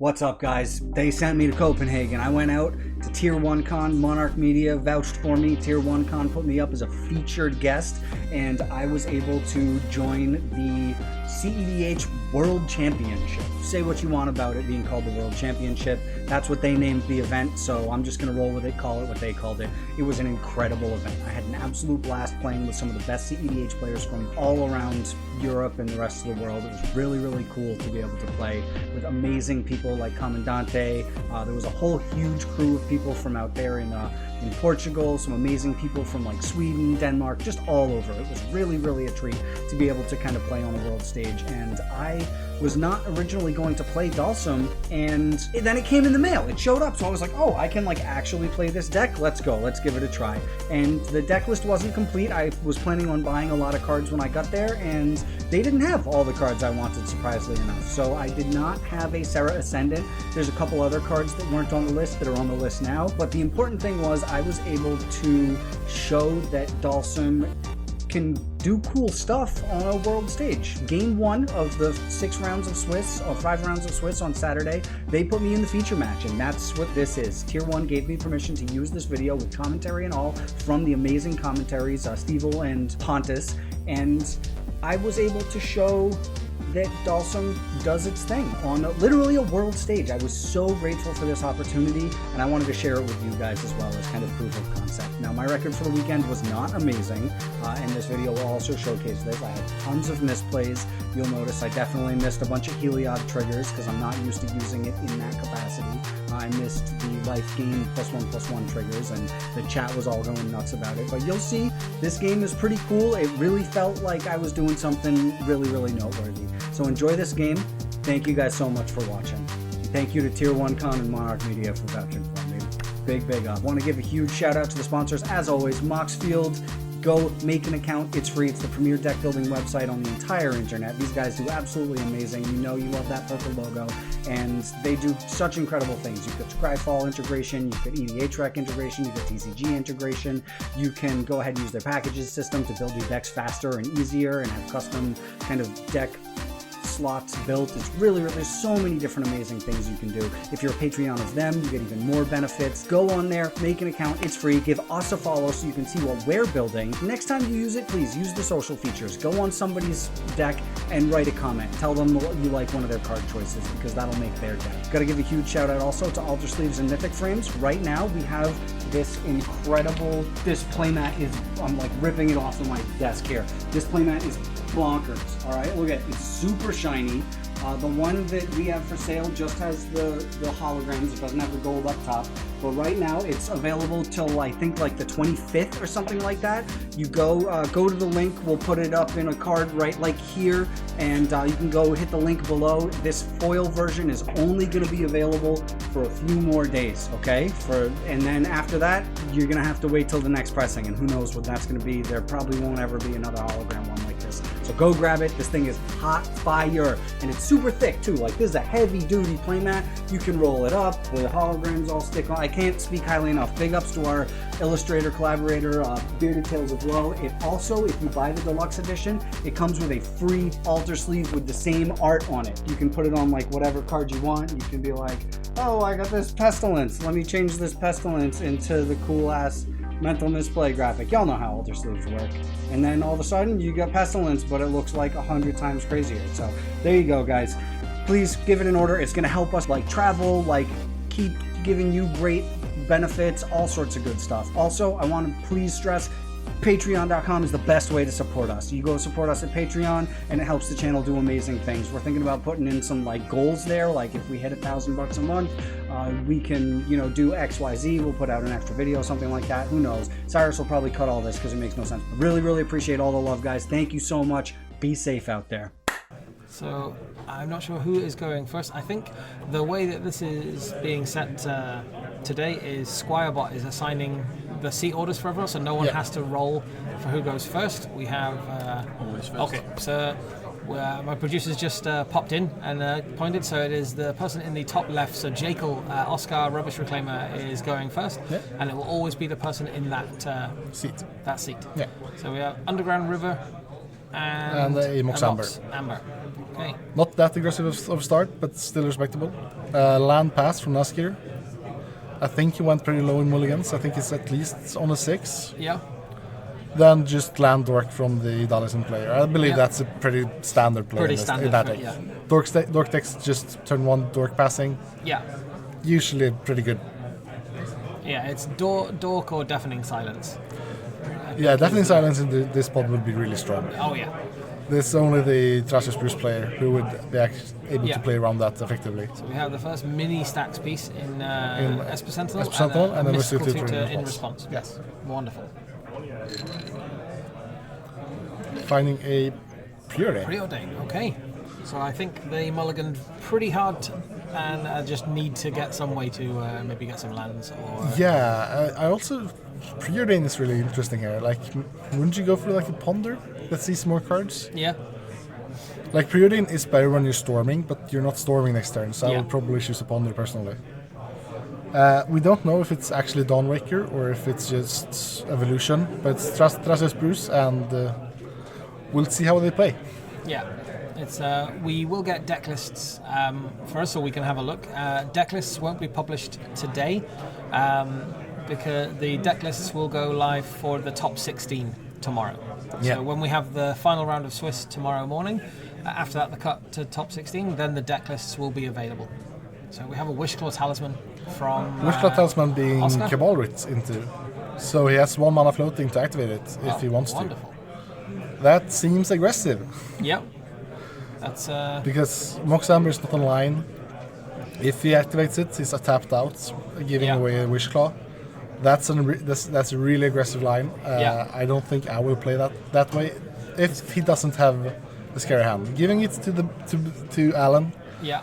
What's up, guys? They sent me to Copenhagen. I went out to Tier 1 Con. Monarch Media vouched for me. Tier 1 Con put me up as a featured guest, and I was able to join the cEDH World Championship. Say what you want about it being called the World Championship. That's what they named the event, so I'm just going to roll with it, call it what they called it. It was an incredible event. I had an absolute blast playing with some of the best cEDH players from all around Europe and the rest of the world. It was really, really cool to be able to play with amazing people like Commandante. There was a whole huge crew of people from out there in Portugal, some amazing people from like Sweden, Denmark, just all over. It was really, really a treat to be able to kind of play on a world stage. And I was not originally going to play Dhalsim, and then it came in the mail. It showed up, so I was like, oh, I can like actually play this deck. Let's go. Let's give it a try. And the deck list wasn't complete. I was planning on buying a lot of cards when I got there, and they didn't have all the cards I wanted, surprisingly enough. So I did not have a Serra Ascendant. There's a couple other cards that weren't on the list that are on the list now, but the important thing was I was able to show that Dhalsim can do cool stuff on a world stage. Game 1 of the 5 rounds of Swiss on Saturday, they put me in the feature match, and that's what this is. Tier 1 gave me permission to use this video with commentary and all from the amazing commentaries, Steve and Pontus, and I was able to show that Dhalsim does its thing on literally a world stage. I was so grateful for this opportunity, and I wanted to share it with you guys as well as kind of proof of concept. Now, my record for the weekend was not amazing, and this video will also showcase this. I had tons of misplays. You'll notice I definitely missed a bunch of Heliod triggers because I'm not used to using it in that capacity. I missed the life gain +1/+1 triggers, and the chat was all going nuts about it. But you'll see, this game is pretty cool. It really felt like I was doing something really, really noteworthy. So enjoy this game. Thank you guys so much for watching. Thank you to Tier 1 Con and Monarch Media for vouching for me. Big up. Want to give a huge shout out to the sponsors. As always, Moxfield. Go make an account. It's free. It's the premier deck building website on the entire internet. These guys do absolutely amazing. You know you love that purple logo, and they do such incredible things. You've got Scryfall integration, you've got EDH rec integration, you've got TCG integration. You can go ahead and use their packages system to build your decks faster and easier and have custom kind of deck slots built. It's really, there's so many different amazing things you can do. If you're a Patreon of them, you get even more benefits. Go on there, make an account. It's free. Give us a follow so you can see what we're building. Next time you use it, please use the social features. Go on somebody's deck and write a comment. Tell them you like one of their card choices because that'll make their deck. Gotta give a huge shout out also to ALTERSLEEVES and Mythic Frames. Right now we have this incredible, this playmat is, I'm like ripping it off of my desk here. This playmat is bonkers. All right, look at it. It's super shiny. The one that we have for sale just has the holograms. It doesn't have the gold up top. But right now it's available till I think like the 25th or something like that. You go to the link. We'll put it up in a card right like here, and you can go hit the link below. This foil version is only going to be available for a few more days, okay? And then after that, you're going to have to wait till the next pressing, and who knows what that's going to be. There probably won't ever be another hologram one like this. So go grab it. This thing is hot fire, and it's super thick too. Like, this is a heavy duty playmat. You can roll it up. The holograms all stick on. I can't speak highly enough. Big ups to our illustrator collaborator, Bearded Tales as well. It also, if you buy the deluxe edition, it comes with a free altar sleeve with the same art on it. You can put it on like whatever card you want. You can be like, oh, I got this pestilence. Let me change this pestilence into the cool ass mental misplay graphic. Y'all know how altar sleeves work. And then all of a sudden you got pestilence, but it looks like 100 times crazier. So there you go, guys. Please give it an order. It's gonna help us like travel, like keep giving you great benefits, all sorts of good stuff. Also, I want to please stress, Patreon.com is the best way to support us. You go support us at Patreon, and it helps the channel do amazing things. We're thinking about putting in some like goals there, like if we hit $1,000 a month, we can, you know, do XYZ. We'll put out an extra video, something like that. Who knows? Cyrus will probably cut all this because it makes no sense. Really, really appreciate all the love, guys. Thank you so much. Be safe out there. So I'm not sure who is going first. I think the way that this is being set today is Squirebot is assigning the seat orders for everyone, so no one has to roll for who goes first. We have always first. Okay, so my producers just popped in and pointed, so it is the person in the top left, so Jekyll, Oskar, Rubbish Reclaimer, is going first, and it will always be the person in that seat. That seat. Yeah. So we have Underground River and Mox Amber. Amber. Okay. Not that aggressive of start, but still respectable. Land pass from Oskar. I think he went pretty low in mulligans. I think it's at least on a 6. Yeah. Then just land dork from the Dhalsim player. I believe that's a pretty standard play Pretty in standard that for- deck. yeah. Dork decks just turn 1 dork passing. Yeah. Usually pretty good. Yeah, it's dork or deafening silence. Yeah, definitely silence in this pod would be really strong. Oh yeah. There's only the Thrasios Bruse player who would be able Yeah. to play around that effectively. So we have the first mini stacks piece in Esper Sentinel, Esper Sentinel, and a then mystical Mystical tutor Tutor in response. Yes. Wonderful. Finding a Preordain. Preordain, okay. So I think they mulliganed pretty hard and just need to get some way to maybe get some lands or... Yeah, I also... Preordain is really interesting here. Like, wouldn't you go for like a Ponder that sees more cards? Yeah. Like, Preordain is better when you're storming, but you're not storming next turn, so I Yeah. would probably choose a Ponder personally. We don't know if it's actually Dawnwaker or if it's just Evolution, but it's Thrasios Bruse, and we'll see how they play. Yeah. It's we will get deck lists first, so we can have a look. Deck lists won't be published today because the deck lists will go live for the top 16 tomorrow. Yeah. So when we have the final round of Swiss tomorrow morning, after that the cut to top 16, then the deck lists will be available. So we have a Wishclaw Talisman from Wishclaw Talisman being Oskar? Cabal Writ into, so he has 1 mana floating to activate it if he wants wonderful. to. That seems aggressive. Yep. That's Because Moxamber is not online. If he activates it, he's tapped out, giving away a Wishclaw. That's a really aggressive line. I don't think I will play that way if he doesn't have the scary hand. Giving it to Alan. yeah.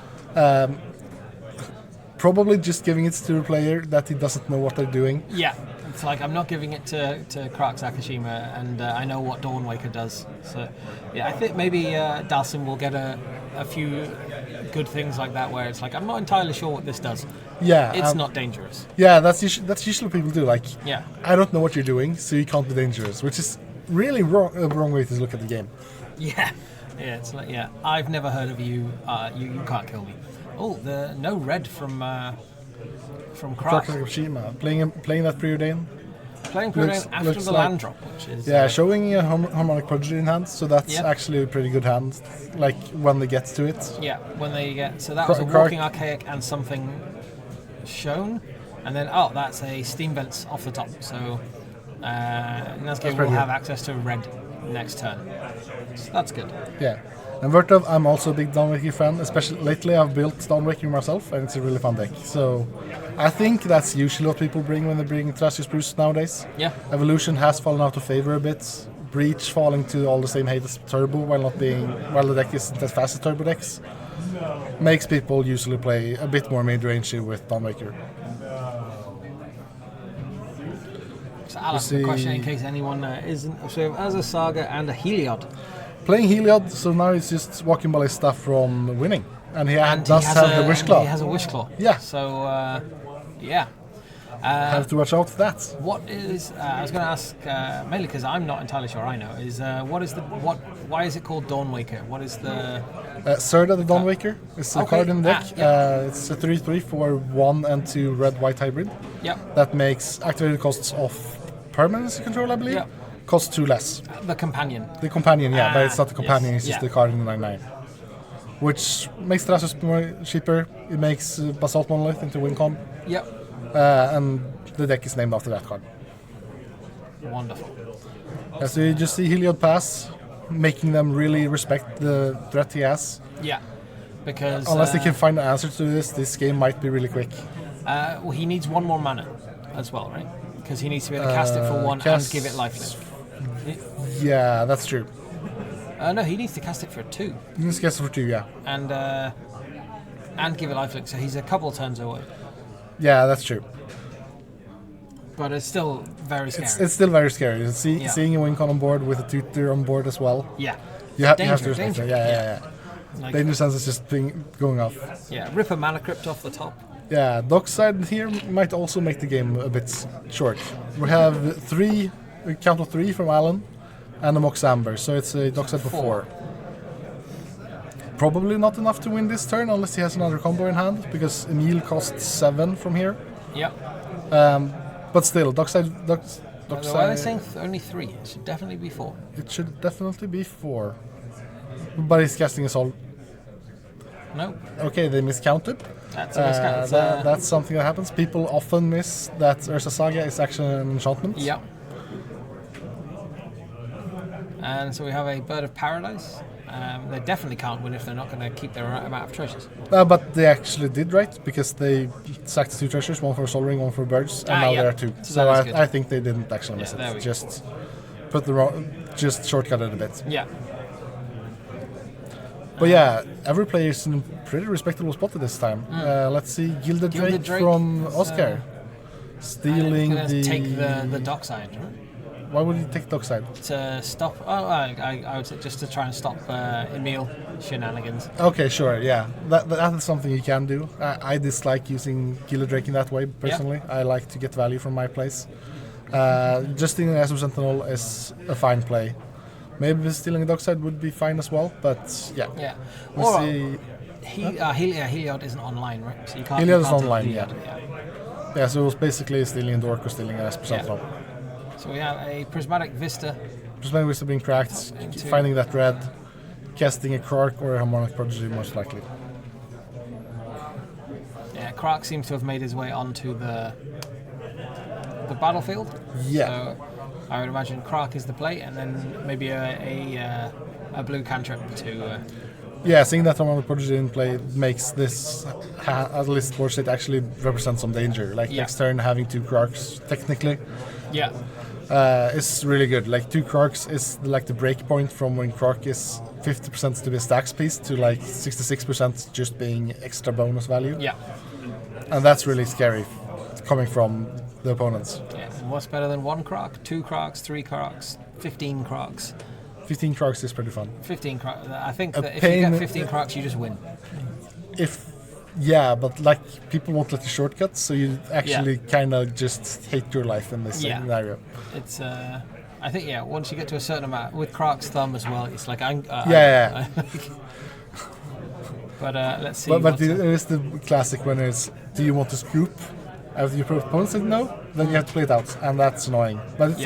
Probably just giving it to a player that he doesn't know what they're doing. Yeah, it's like I'm not giving it to Krark Sakashima, and I know what Dawnwaker does. So, yeah, I think maybe Dhalsim will get a few good things like that, where it's like I'm not entirely sure what this does. Yeah, It's not dangerous. Yeah, that's usually what people do. Like, Yeah. I don't know what you're doing, so you can't be dangerous, which is really a wrong way to look at the game. Yeah, yeah, it's like I've never heard of you. You can't kill me. Oh, the no red from Krark. Sakashima playing that Preordain. Playing Preordain after looks the like- land drop, which is Showing a harmonic prodigy in hand, so that's Yeah. actually a pretty good hand. Like when they get to it. yeah. When they get so that was a Krark- walking archaic and something shown, and then that's a steam vents off the top. So Nazgul pretty will good. have access to red next turn. So that's good. Yeah. And Vertov, I'm also a big Dawnwaker fan. Especially lately, I've built Dawnwaker myself, and it's a really fun deck. So I think that's usually what people bring when they bring Thrasios Bruse nowadays. Yeah. Evolution has fallen out of favor a bit. Breach falling to all the same hate as Turbo while the deck isn't as fast as Turbo decks. Makes people usually play a bit more mid-range with Dawnwaker. So Alan, see- the question in case anyone isn't, so as a Saga and a Heliod, Playing Heliod, so now he's just walking Ballista from winning. And he does has have a, the Wishclaw. He has a Wishclaw. Yeah. So yeah. Have to watch out for that. What is? I was going to ask mainly because I'm not entirely sure. I know is why is it called Dawnwaker? What is the? Serda the Dawnwaker is a Okay. card in the deck. Yeah. It's a 3/3 for 1 and 2 red-white hybrid. Yep. That makes activated costs of permanency control, I believe. Yep. Costs 2 less. The companion. The companion, but it's not the companion, yes, it's just yeah. the card in the 9/9. Which makes Thrasios more cheaper. It makes Basalt Monolith into win comp. Yep. And the deck is named after that card. Wonderful. So you just see Heliod pass, making them really respect the threat he has. Yeah. Because Unless they can find an answer to this game might be really quick. well, he needs one more mana as well, right? Because he needs to be able to cast it for 1 and cast- give it lifelink. Yeah, that's true. No, he needs to cast it for 2 You can guess for 2, yeah. and give it lifelink. So he's a couple turns away, Yeah, that's true. but it's still very scary. It's still very scary. Yeah. Seeing a Wincon on board with a tutor on board as well. yeah. You have to Danger, respect danger. it. Yeah. Like, Danger Sense is just going off. yeah, rip a mana crypt off the top. Yeah, Dockside here might also make the game a bit short. We have a count of 3 from Alan and a Mox Amber, so it's a Dockside for 4. probably not enough to win this turn unless he has another combo in hand, because Emil costs 7 from here. Yep. But still, Dockside. Why are they saying only 3? It should definitely be 4. It should definitely be 4. But he's casting a soul. No. Okay, they miscounted. That's a miscount. That's something that happens. People often miss that Urza Saga is actually an enchantment. Yep. And so we have a Bird of Paradise. They definitely can't win if they're not going to keep their amount of treasures. But they actually did right, because they sacked 2 treasures, one for Sol Ring, one for birds, and now there are 2. So I think they didn't actually miss it. Just put just shortcutted a bit. Yeah. But yeah, every player is in a pretty respectable spot at this time. Let's see, Gilded Drake from Oskar. Stealing the... take the dockside, right? Why would he take Dockside? To stop... I would say just to try and stop Emil shenanigans. Okay, sure, yeah. That is something you can do. I dislike using Gilded Drake in that way, personally. I like to get value from my plays. Just stealing an Azure Sentinel is a fine play. Maybe stealing a Dockside would be fine as well, but yeah. Yeah. We'll see. Heliod isn't online, right? So you can't. Heliod is online, yeah. Yeah, so it was basically stealing a Dork or stealing an Azure Sentinel. So we have a Prismatic Vista. Prismatic Vista being cracked, finding that red, casting a Krark or a Harmonic Prodigy most likely. Yeah, Krark seems to have made his way onto the battlefield. Yeah. So I would imagine Krark is the play, and then maybe a blue cantrip to... Yeah, seeing that Harmonic Prodigy in play makes this, at least board state, actually represent some danger. Like next turn having 2 Krarks, technically. Yeah. It's really good. Like 2 Krarks is like the break point from when Krark is 50% to be a stacks piece to like 66% just being extra bonus value. Yeah. And that's really scary coming from the opponents. Yeah. And what's better than 1 Krark, 2 Krarks, 3 Krarks, 15 Krarks? 15 Krarks is pretty fun. 15 Krarks. I think that if you get 15 Krarks, you just win. Yeah, but like people won't let you shortcut, so you actually kind of just hate your life in this scenario. It's I think once you get to a certain amount with Krark's thumb as well, it's like But let's see. But there is the classic when it's, do you want to scoop? After your opponent said no, then you have to play it out, and that's annoying. But it's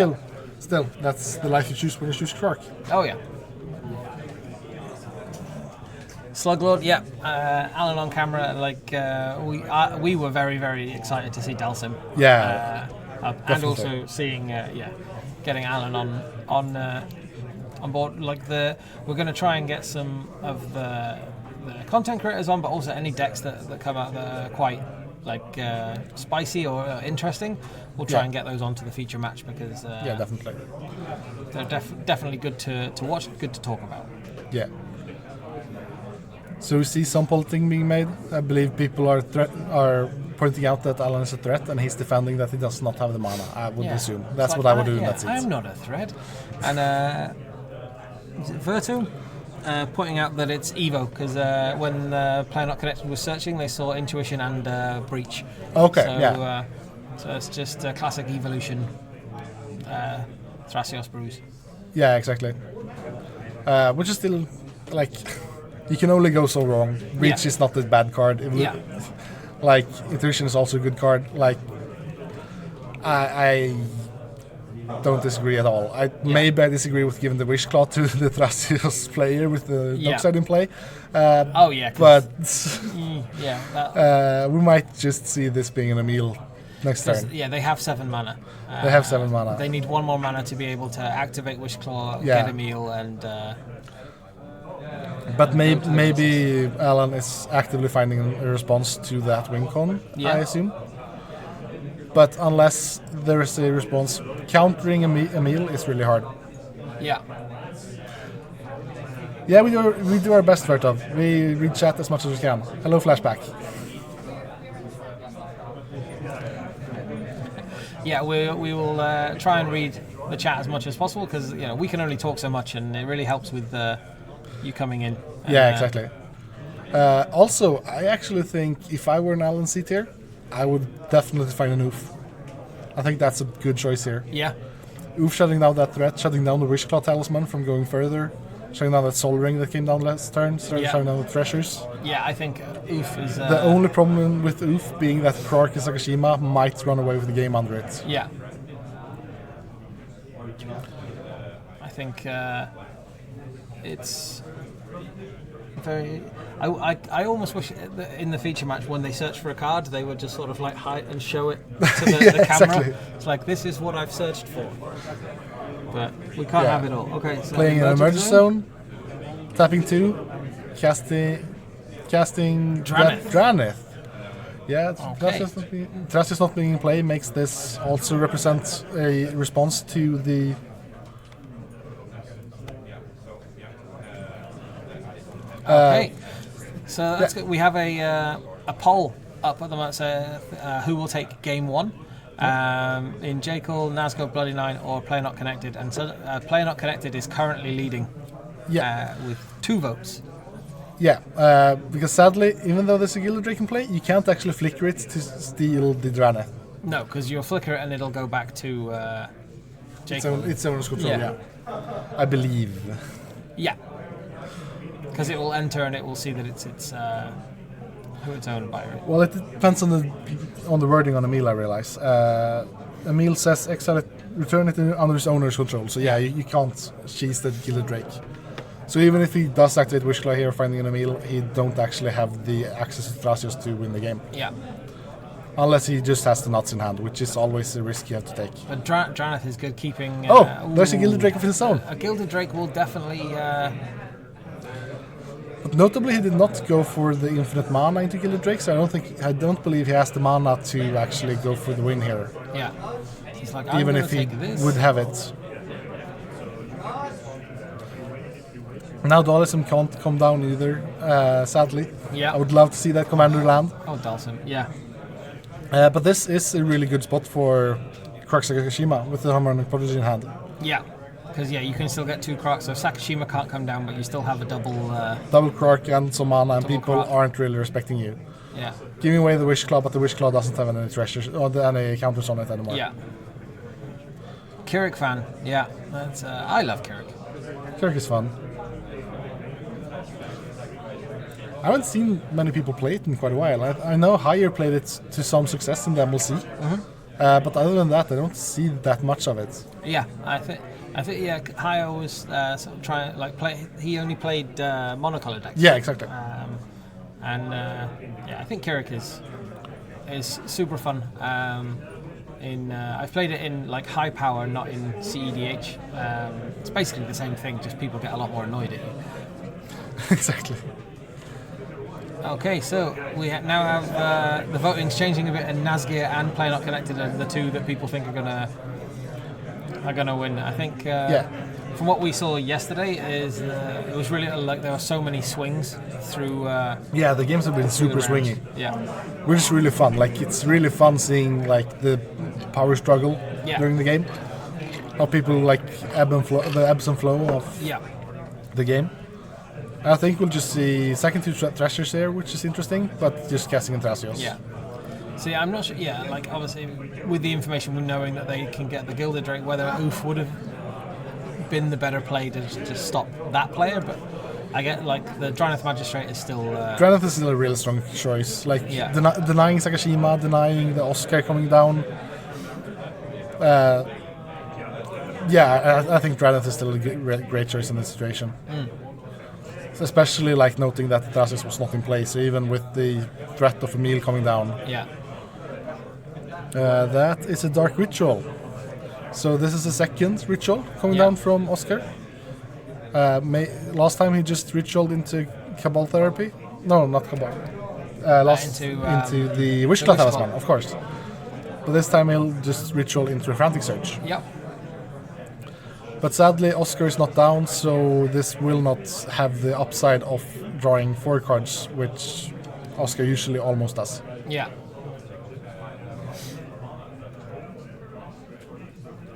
still that's the life you choose when you choose Krark. Oh yeah. Sluglord, Alan on camera. Like we were very, very excited to see Dhalsim. Yeah, and also seeing getting Alan on board. Like we're going to try and get some of the content creators on, but also any decks that come out that are quite like spicy or interesting. We'll try and get those onto the feature match because definitely they're definitely good to watch, good to talk about. Yeah. So we see some politing being made. I believe people are pointing out that Alan is a threat, and he's defending that he does not have the mana. I would assume that's what I would do in that seat. I'm not a threat. And is it Virtu? Pointing out that it's Evo, because when Player Not Connected was searching, they saw Intuition and Breach. Okay, so it's just a classic evolution Thrasios Bruse. Yeah, exactly. Which is still, like, you can only go so wrong. Breach is not a bad card. Like, Intuition is also a good card. Like, I don't disagree at all. Maybe I disagree with giving the Wish Claw to the Thrasios player with the Dockside in play. But we might just see this being an Emil next turn. Yeah, they have 7 mana. They have 7 mana. They need 1 more mana to be able to activate Wish Claw, get Emil, and... But maybe Alan is actively finding a response to that win con, I assume. But unless there is a response, countering Emil is really hard. Yeah. Yeah, we do our best, Vertov. We read chat as much as we can. Hello, Flashback. Yeah, we will try and read the chat as much as possible, because we can only talk so much, and it really helps with you coming in. Exactly. Also, I actually think if I were an Alan C tier, I would definitely find an Oof. I think that's a good choice here. Yeah. Oof shutting down that threat, shutting down the Wish Claw Talisman from going further, shutting down that Soul Ring that came down last turn, shutting down the Treasures. Yeah, I think Oof is... The only problem with Oof being that Krark and Sakashima might run away with the game under it. Yeah. I think it's very... I almost wish that in the feature match when they search for a card they would just sort of like hide and show it to the, yeah, the camera. Exactly. It's like, this is what I've searched for. But we can't have it all. Okay, so playing an emergency zone, tapping 2, casting Draneth. Yeah, Thrasios not being in play makes this also represent a response to the... Okay, so that's good. We have a poll up at the moment, so who will take game 1 in Jekyll, Nazgul, Bloody Nine, or Player Not Connected, and so Player Not Connected is currently leading with 2 votes. Yeah, because sadly, even though there's a Gilded Drake in play, you can't actually flicker it to steal the Draneth. No, because you'll flicker it and it'll go back to Jekyll. Its owner's control, yeah. I believe. Yeah. Because it will enter and it will see that it's who it's owned by. Right? Well, it depends on the wording on Emil, I realize. Emil says exile it, return it under his owner's control. So yeah, you can't cheese the Gilded Drake. So even if he does activate Wishclaw here, finding an Emil, he don't actually have the access to Thrasios to win the game. Yeah. Unless he just has the nuts in hand, which is always a risk you have to take. But Draneth is good keeping... there's a Gilded Drake of his own. A Gilded Drake will definitely... But notably, he did not go for the infinite mana into Gilded Drake, so I don't believe he has the mana to actually go for the win here. Yeah. He's like, even if he would have it. Now Dhalsim can't come down either, sadly. Yeah. I would love to see that commander land. Oh, Dhalsim, yeah. But this is a really good spot for Krark Sakashima with the Harmonic Prodigy in hand. Yeah. Because, you can still get 2 Krarks, so Sakashima can't come down, but you still have a double... double Krark and some mana, and people Krark. aren't really respecting you. Yeah. Giving away the Wishclaw, but the Wishclaw doesn't have any treasures, or any counters on it anymore. Yeah. Krark fan, yeah. That's, I love Krark. Krark is fun. I haven't seen many people play it in quite a while. I know Higher played it to some success in the MLC, but other than that, I don't see that much of it. Yeah, I think Higher was sort of trying play. He only played monocolored decks. Yeah, exactly. I think Krark is super fun. I've played it in high power, not in cEDH. It's basically the same thing, just people get a lot more annoyed at you. Exactly. Okay, so we now have the voting's changing a bit, and Nazgir and Play Not Connected are the 2 that people think are gonna win. I think from what we saw yesterday is it was really there were so many swings through. The games have been super swingy. Yeah, which is really fun. It's really fun seeing the power struggle during the game. How people the ebbs and flow of the game. I think we'll just see second 2 Treasures here, which is interesting, but just casting in Thrasios. Yeah. See, I'm not sure. Yeah, obviously, with the information we're knowing that they can get the Gilded Drake, whether Oof would have been the better play to just stop that player, but I get the Draneth Magistrate is still. Draneth is still a really strong choice. Denying Sakashima, denying the Oskar coming down. I think Draneth is still a great choice in this situation. Especially noting that Thrasios was not in play, so even with the threat of Emil coming down. Yeah. That is a Dark Ritual. So this is the second ritual coming down from Oskar. Last time he just ritualed into Cabal Therapy. No, not Cabal. Into the Wishclaw Talisman, of course. But this time he'll just ritual into a Frantic Surge. Yep. But sadly, Oskar is not down, so this will not have the upside of drawing 4 cards, which Oskar usually almost does. Yeah.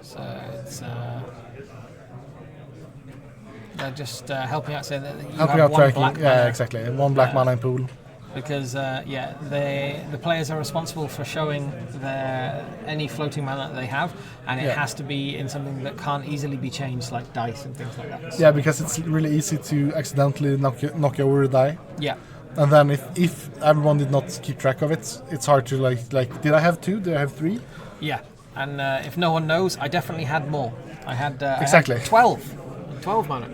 So it's they're just helping out, saying that you helping have out one tracking, black mana. Exactly. 1 black mana in pool. because the players are responsible for showing any floating mana that they have, and it has to be in something that can't easily be changed, like dice and things like that. So, Yeah, because it's really easy to accidentally knock over a die. yeah. And then if everyone did not keep track of it, it's hard to like did I have 2? Did I have 3? Yeah, and if no one knows, I definitely had more. I had Exactly. I had 12 mana.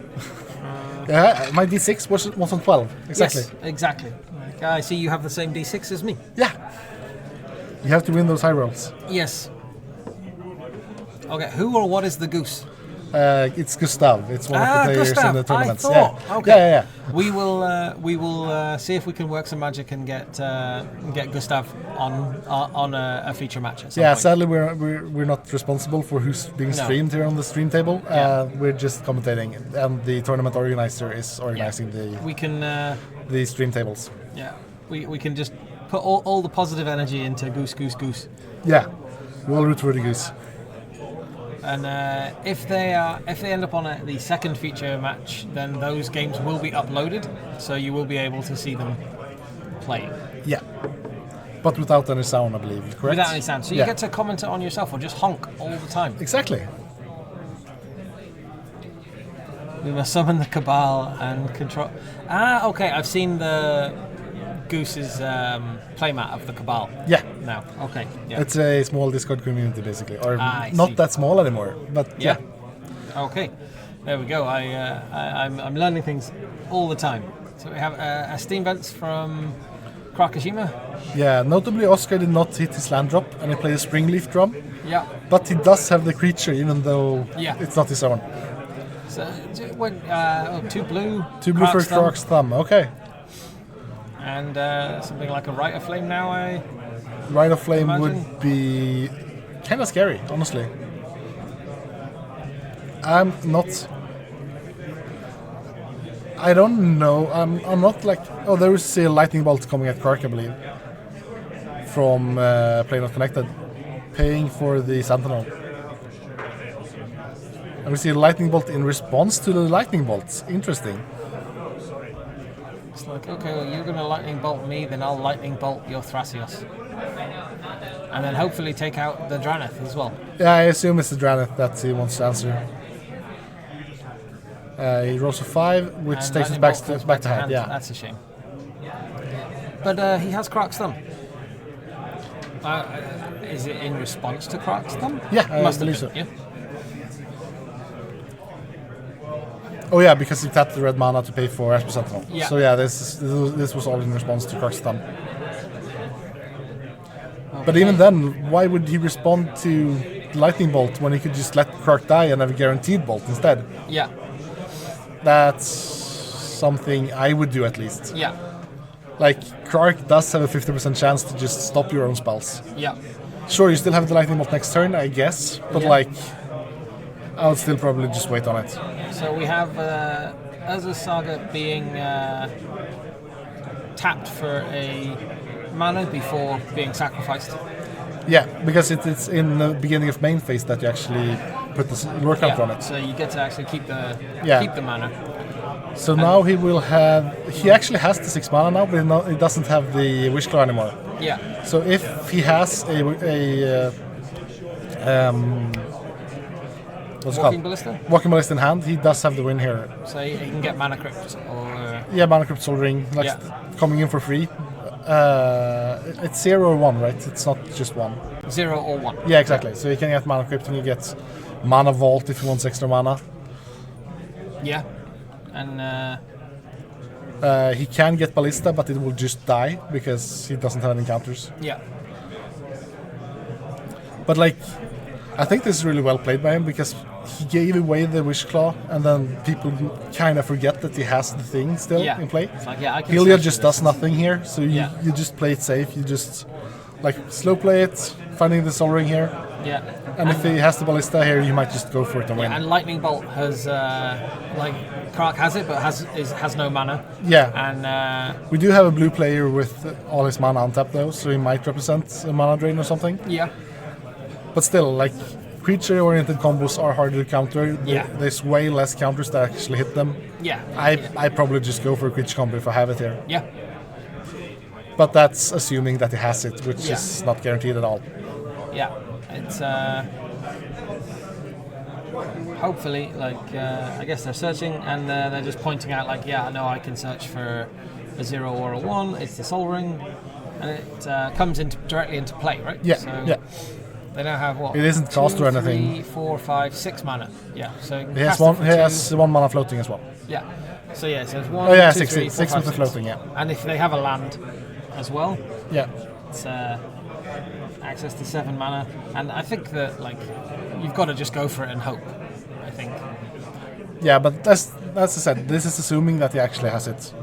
Yeah, my D6 was on 12. Exactly. Yes, exactly. Like, I see you have the same D6 as me. Yeah. You have to win those high rolls. Yes. Okay, who or what is the goose? It's Gustav. It's one of the players Gustav. in the tournaments. I thought. Yeah. Okay. Yeah. We will see if we can work some magic and get Gustav on a feature match. At some point. Sadly we're not responsible for who's being streamed here on the stream table. We're just commentating, and the tournament organizer is organizing the stream tables. Yeah, we can just put all the positive energy into goose. Yeah, we'll root for the goose. And if they end up on the second feature match, then those games will be uploaded, so you will be able to see them playing. Yeah, but without any sound, I believe. Correct. Without any sound, so you get to comment it on yourself or just honk all the time. Exactly. We must summon the Cabal and control. Okay, I've seen the Goose's playmat of the Cabal. Yeah. Now, okay. Yeah. It's a small Discord community, basically, or I not see. that small anymore. But yeah. Okay. There we go. I'm learning things all the time. So we have a Steam Vents from Krark. Yeah. Notably, Oskar did not hit his land drop, and he played a Springleaf drum. Yeah. But he does have the creature, even though it's not his own. So, 2 blue. 2 blue for Krark's Thumb. Okay. And something like a Rite of Flame now, Rite of Flame imagine. would be kind of scary, honestly. I'm not. I don't know. I'm not like. Oh, there is a lightning bolt coming at Krark, I believe. From Play Not Connected, paying for the Sentinel. And we see a lightning bolt in response to the lightning bolts. Interesting. It's like, okay, well, you're going to lightning bolt me, then I'll lightning bolt your Thrasios. And then hopefully take out the Draneth as well. Yeah, I assume it's the Draneth that he wants to answer. He rolls a 5, which And takes us lightning back bolt to hand. Yeah. That's a shame. But he has Krark's Thumb. Is it in response to Krark's Thumb? Yeah, I Must have believe been, so. yeah. Oh yeah, because he tapped the red mana to pay for Esper Sentinel. Yeah. So yeah, this was all in response to Krark's Thumb. But even then, why would he respond to Lightning Bolt when he could just let Krark die and have a guaranteed bolt instead? Yeah. That's something I would do at least. Yeah. Like, Krark does have a 50% chance to just stop your own spells. Yeah. Sure, you still have the Lightning Bolt next turn, I guess, but like, I would still probably just wait on it. So we have Urza Saga being tapped for a mana before being sacrificed. Yeah, because it's in the beginning of main phase that you actually put the lure counter on it. So you get to actually keep the mana. So now he will have. He actually has the 6 mana now, but he doesn't have the Wish Claw anymore. Yeah. So if he has a what's it Walking called? Ballista? Walking Ballista in hand, he does have the win here. So he can get Mana Crypt or... Yeah, Mana Crypt Soul Ring, coming in for free. It's 0 or 1, right? It's not just 1. 0 or 1. Yeah, exactly. So he can get Mana Crypt and he gets Mana Vault if he wants extra mana. Yeah. And... he can get Ballista, but it will just die because he doesn't have any counters. Yeah. But like, I think this is really well played by him because he gave away the Wish Claw, and then people kind of forget that he has the thing still in play. It's like, I can Helia search just for this. does nothing here, so you just play it safe. You just like slow play it, finding the Soul Ring here. Yeah. And if he has the Ballista here, you might just go for it and win. And Lightning Bolt has, Krark has it, but has no mana. Yeah. And we do have a blue player with all his mana untapped though, so he might represent a mana drain or something. yeah. But still, like, creature-oriented combos are harder to counter. Yeah. There's way less counters that actually hit them. Yeah. I probably just go for a creature combo if I have it here. Yeah. But that's assuming that he has it, which Yeah. is not guaranteed at all. Yeah, it's hopefully I guess they're searching and they're just pointing out I know I can search for a 0 or a 1. It's the Soul Ring, and it comes directly into play, right? Yeah, So yeah. They now have what? It isn't cost or anything. 3, 4, 5, 6 mana. Yeah. So you can He has cast it one. for He 2. has 1 mana floating as well. Yeah. So yeah, so it's 1. Oh yeah, 2, 6 3, 4, 6 5, with the 6. floating. Yeah. And if they have a land as well, Yeah. it's access to 7 mana, and I think that you've got to just go for it and hope. I think. Yeah, but as I said, this is assuming that he actually has it.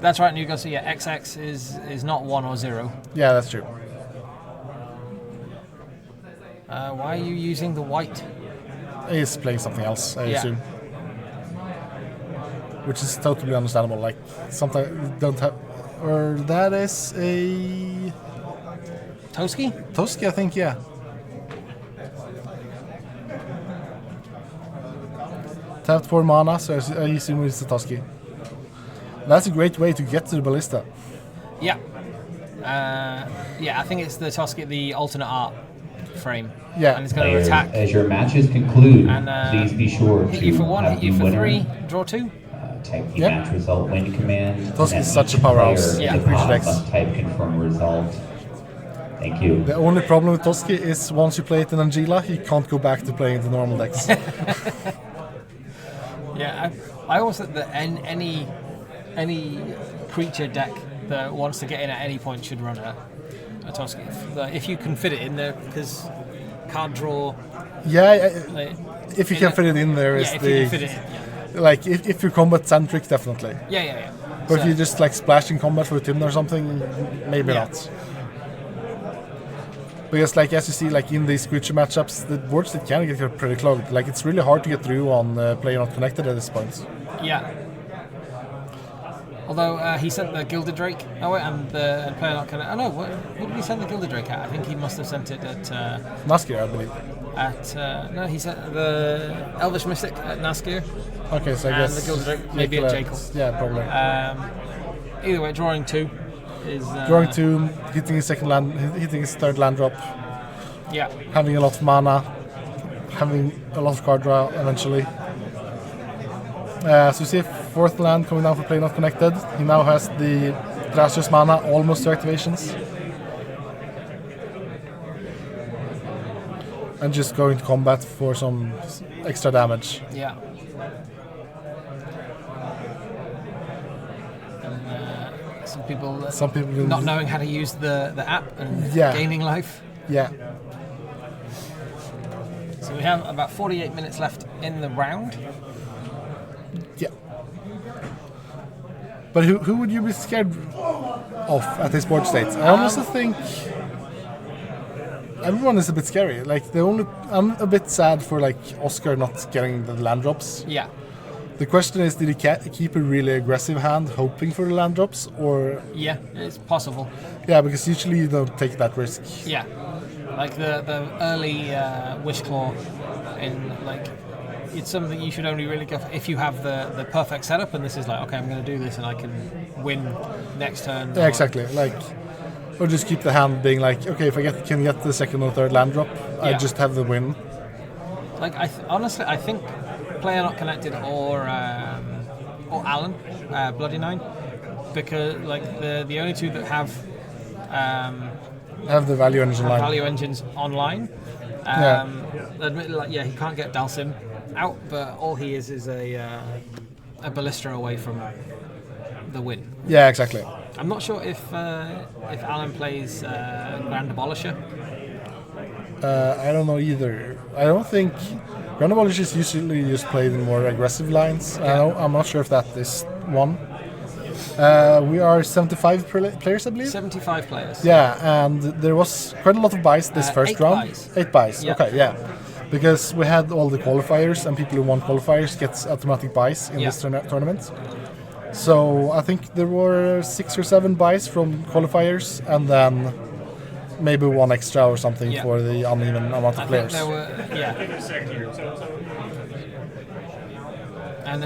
That's right, and you go see XX is not 1 or 0. Yeah, that's true. Why are you using the white? He's playing something else, I Yeah. assume. Which is totally understandable. Like sometimes you don't have, or that is a Toski? Toski, I think. Yeah. Tapped 4 mana, so I assume it's a Toski. That's a great way to get to the ballista. Yeah. I think it's the Toski, the alternate art frame. Yeah. And it's going to Players, attack. as your matches conclude, And please be sure hit to you for 1, have hit you the for winner 3, draw 2. Type the Yep. match result when command. Toski and is such a each powerhouse. player Yeah. at the Creature bottom decks. must type confirm result. Thank you. The only problem with Toski is once you play it in Angela, you can't go back to playing the normal decks. Yeah, I always think that any creature deck that wants to get in at any point should run a Toski. If you can fit it in there, because card draw. Yeah, Like, if you can fit it in there, is yeah, if the you can fit it in. Yeah, like if you're combat centric, definitely. yeah. But So- if you just like splash in combat for a Tim or something, maybe Yeah. not. Because as you see, in these creature matchups, the boards that can get pretty clogged. It's really hard to get through on player not connected at this point. Yeah. Although he sent the Gilded Drake, and player not connected. Oh no, what did he send the Gilded Drake at? I think he must have sent it at Naskir, I believe. no, he sent the Elvish Mystic at Naskir. Okay, so I And guess the Gilded Drake, maybe at Jekyll. Yeah, probably. Either way, drawing 2 is Drawing 2, hitting his second land, hitting his third land drop, Yeah, having a lot of mana, having a lot of card draw eventually. So you see 4th land coming down for play not connected. He now has the Thrasios mana, almost 2 activations. And just going to combat for some extra damage. yeah. And some people will not knowing how to use the app and Yeah. gaining life. Yeah. So we have about 48 minutes left in the round. Yeah. But who would you be scared of at this board state? I honestly think everyone is a bit scary. I'm a bit sad for Oskar not getting the land drops. Yeah. The question is, did he keep a really aggressive hand hoping for the land drops, or Yeah, it's possible. yeah, because usually you don't take that risk. Yeah. Like the early Wish Claw in it's something you should only really go for if you have the perfect setup, and this is okay, I'm going to do this and I can win next turn. Yeah, exactly. Or just keep the hand being okay, if I can get the second or third land drop, I Yeah. just have the win. Honestly, I think Player Not Connected or Alan, Bloody Nine, because the only two that have Have the value engine line. value engines online. Yeah. Admittedly, he can't get Dhalsim out, but all he is a ballista away from the win. Yeah, exactly. I'm not sure if Alan plays Grand Abolisher. I don't know either. I don't think Grand Abolish is usually just played in more aggressive lines. I'm not sure if that is one. We are 75 players, I believe. 75 players. Yeah, and there was quite a lot of buys this first 8 round. buys. 8 buys. Yeah. Okay, yeah. Because we had all the qualifiers, and people who won qualifiers gets automatic buys in this tournament. So I think there were 6 or 7 buys from qualifiers, and then maybe 1 extra or something for the uneven amount of I think players. there were, And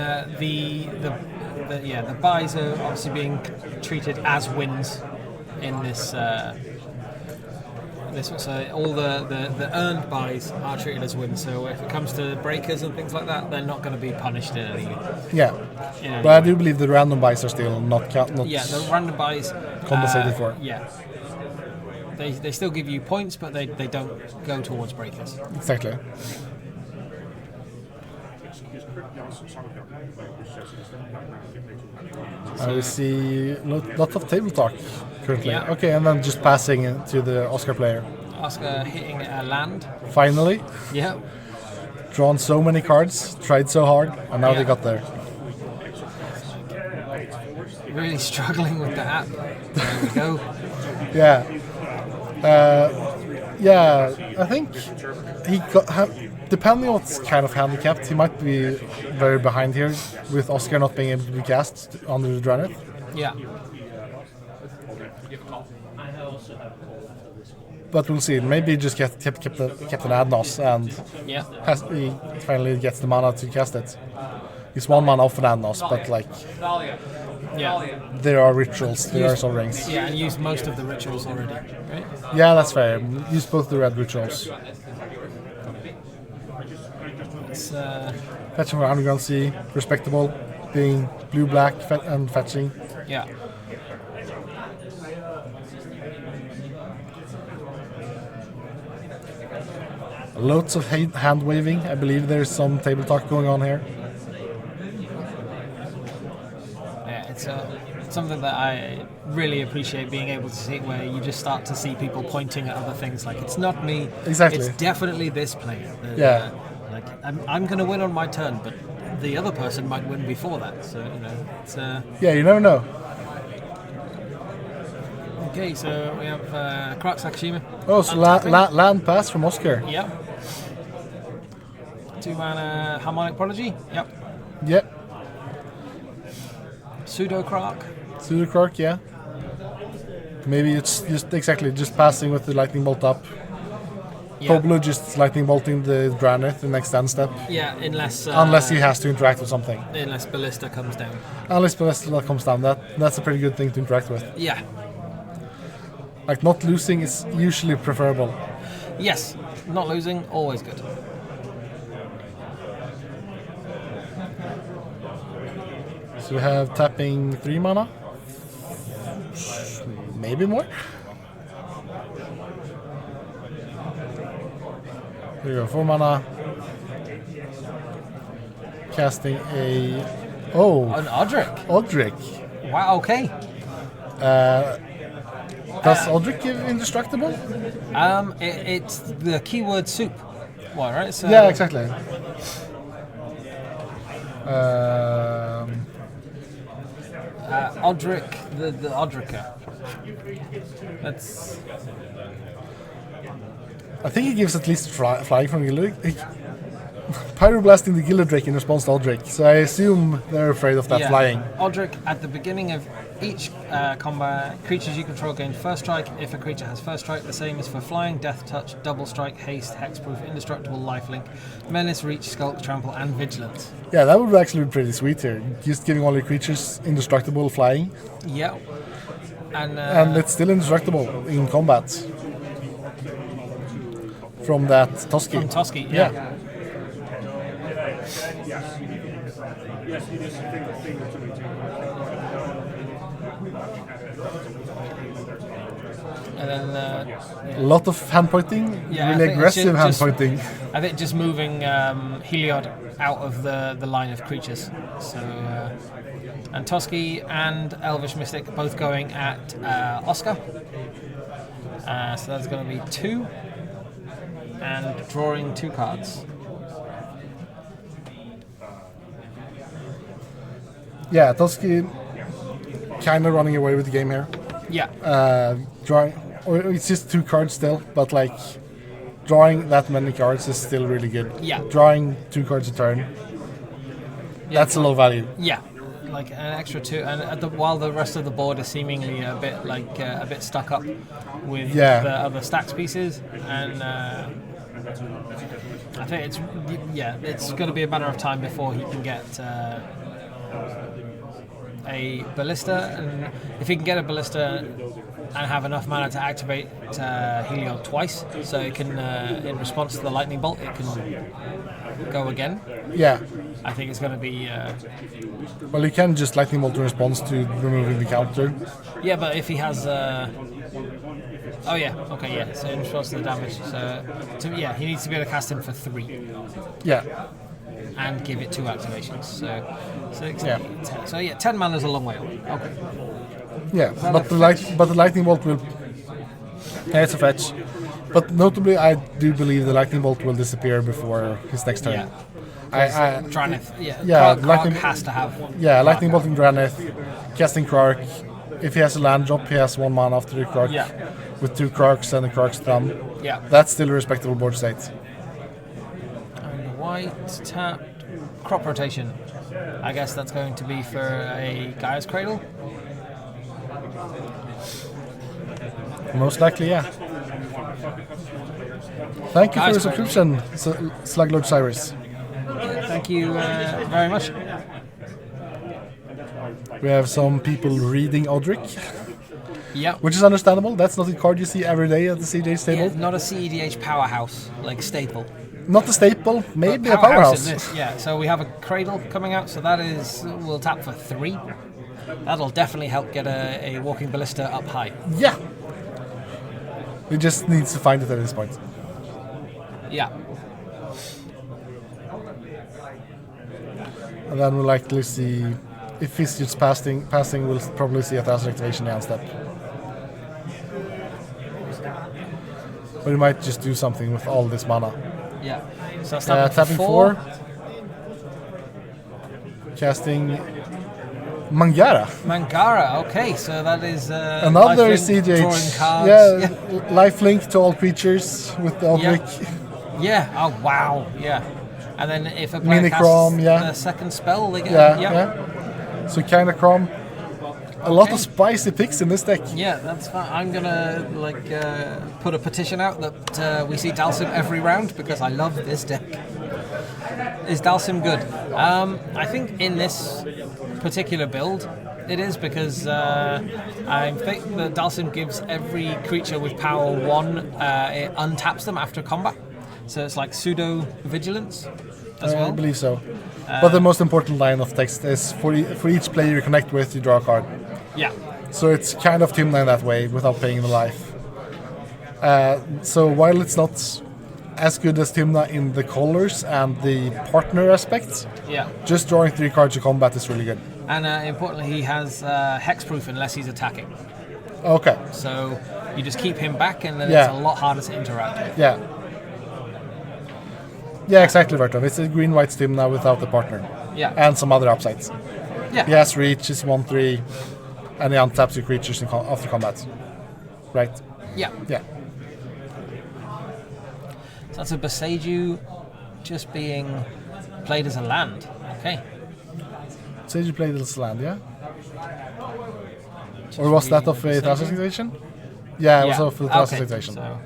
the buys are obviously being treated as wins in this. This one, so all the earned buys are treated as wins. So if it comes to breakers and things like that, they're not going to be punished in any. But I do believe the random buys are still not the random buys compensated for. Yeah. They still give you points, but they don't go towards breakers. Exactly. We see lot of table talk currently. Yeah. Okay, and then just passing to the Oskar player. Oskar hitting a land. Finally. Yeah. Drawn so many cards, tried so hard, and now they got there. Really struggling with the app. There we go. I think he depending on what kind of handicapped, he might be very behind here with Oskar not being able to be cast under the Draneth. Yeah. But we'll see. Maybe he just kept an Adnos and he finally gets the mana to cast it. He's 1 mana off an Adnos, but like there are rituals, there are some rings. Yeah, and used most of the rituals already, right? Yeah, that's fair. Use both the red rituals. It's, fetching for Underground Sea, respectable. Being blue-black and fetching. Yeah. Loads of hand waving. I believe there's some table talk going on here. Yeah, it's something that I really appreciate being able to see, where you just start to see people pointing at other things. Like, it's not me. Exactly. It's definitely this player. Like, I'm going to win on my turn, but the other person might win before that. So, it's... you never know. Okay, so we have Krark Sakashima. Oh, so land pass from Oskar. Yep. 2 mana Harmonic Prodigy. Yep. Yep. Pseudo Krark. Pseudo Krark, yeah. Maybe it's just passing with the lightning bolt up. Probably just lightning bolting the Draneth the next end step. Yeah, unless he has to interact with something. Unless Ballista comes down. Unless Ballista comes down, that's a pretty good thing to interact with. Yeah. Like, not losing is usually preferable. Yes, not losing, always good. So we have tapping 3 mana. Maybe more. There you go, 4 mana. Casting a... An Odric. Odric. Wow, okay. Does Odric give indestructible? It's the keyword soup. Why, right? So yeah, exactly. Odric, the Odrica. That's... I think he gives at least flying from Gilded. Pyroblasting the Gilded Drake in response to Odric, so I assume they're afraid of that flying. Odric, at the beginning of each combat, creatures you control gain first strike. If a creature has first strike, the same is for flying, death touch, double strike, haste, hexproof, indestructible, lifelink, menace, reach, skulk, trample, and vigilance. Yeah, that would actually be pretty sweet here. Just giving all your creatures indestructible flying. Yeah. And it's still indestructible in combat. From that Toski. From Toski, yeah. And then a lot of hand pointing, really aggressive hand pointing. I think just moving Heliod out of the line of creatures. So and Toski and Elvish Mystic both going at Oskar. So that's going to be 2. And drawing 2 cards. Yeah, Toski kind of running away with the game here. Yeah. Drawing, or it's just 2 cards still, but like drawing that many cards is still really good. Yeah. Drawing 2 cards a turn. That's a low value. Yeah. Like an extra 2, and while the rest of the board is seemingly a bit stuck up with the other stacks pieces, and I think it's going to be a matter of time before he can get a ballista, and if he can get a ballista and have enough mana to activate Heliod twice, so it can, in response to the lightning bolt, it can go again. Yeah. I think it's going to be. Well, you can just lightning bolt in response to removing the counter. Yeah, but if he has. Oh yeah. Okay. Yeah. So in response to the damage, he needs to be able to cast him for 3. Yeah. And give it 2 activations. So 6, Yeah. 8, 10. So 10 mana is a long way away. Okay. Yeah, but the lightning bolt will. Yeah, it's a fetch. But notably, I do believe the lightning bolt will disappear before his next turn. Yeah. Draneth. Lightning has to have. Yeah, lightning bolt in Draneth, casting Krark. If he has a land drop, he has 1 mana after the Krark. Yeah. With 2 Krarks and a Krark's thumb. Yeah. That's still a respectable board state. And white tapped crop rotation. I guess that's going to be for a Gaia's Cradle. Most likely, yeah. Thank you for your subscription, Sluglord Cyrus. Thank you very much. We have some people reading Odric. Yeah. Which is understandable. That's not a card you see every day at the cEDH table. Yeah, not a cEDH powerhouse, like staple. Not a staple, maybe but a powerhouse. In this, yeah, so we have a Cradle coming out, so that is, we'll tap for 3. That'll definitely help get a Walking Ballista up high. Yeah. He just needs to find it at this point. Yeah. And then we'll likely see, if he's just passing, we'll probably see a Thrasios activation down step. But he might just do something with all this mana. Yeah. So that's tapping 4. Casting Mangara, okay, so that is another cEDH. Drawing cards. Yeah, lifelink to all creatures with the Odric. Yeah. Oh wow. Yeah. And then if a player casts the second spell, they get yeah. So kind of Crom. A lot of spicy picks in this deck. Yeah, that's fine. I'm gonna put a petition out that we see Dhalsim every round because I love this deck. Is Dhalsim good? I think in this particular build, it is because I think that Dhalsim gives every creature with power 1, it untaps them after combat. So it's like pseudo vigilance as well. I believe so. But the most important line of text is for each player you connect with, you draw a card. Yeah. So it's kind of Tymna in that way without paying the life. So while it's not as good as Tymna in the colors and the partner aspects, just drawing 3 cards to combat is really good. And importantly, he has hexproof unless he's attacking. Okay. So you just keep him back, and then it's a lot harder to interact with. Yeah. Yeah, exactly, Vertov. It's a green-white Tymna without the partner. Yeah. And some other upsides. Yeah. He has reach, he's 1/3, and he untaps your creatures after combat. Right? Yeah. Yeah. So that's a Boseiju just being played as a land. Okay. Boseiju played as a land, yeah? Or was that of a Thrasios activation? Yeah, it was of a Thrasios activation. So.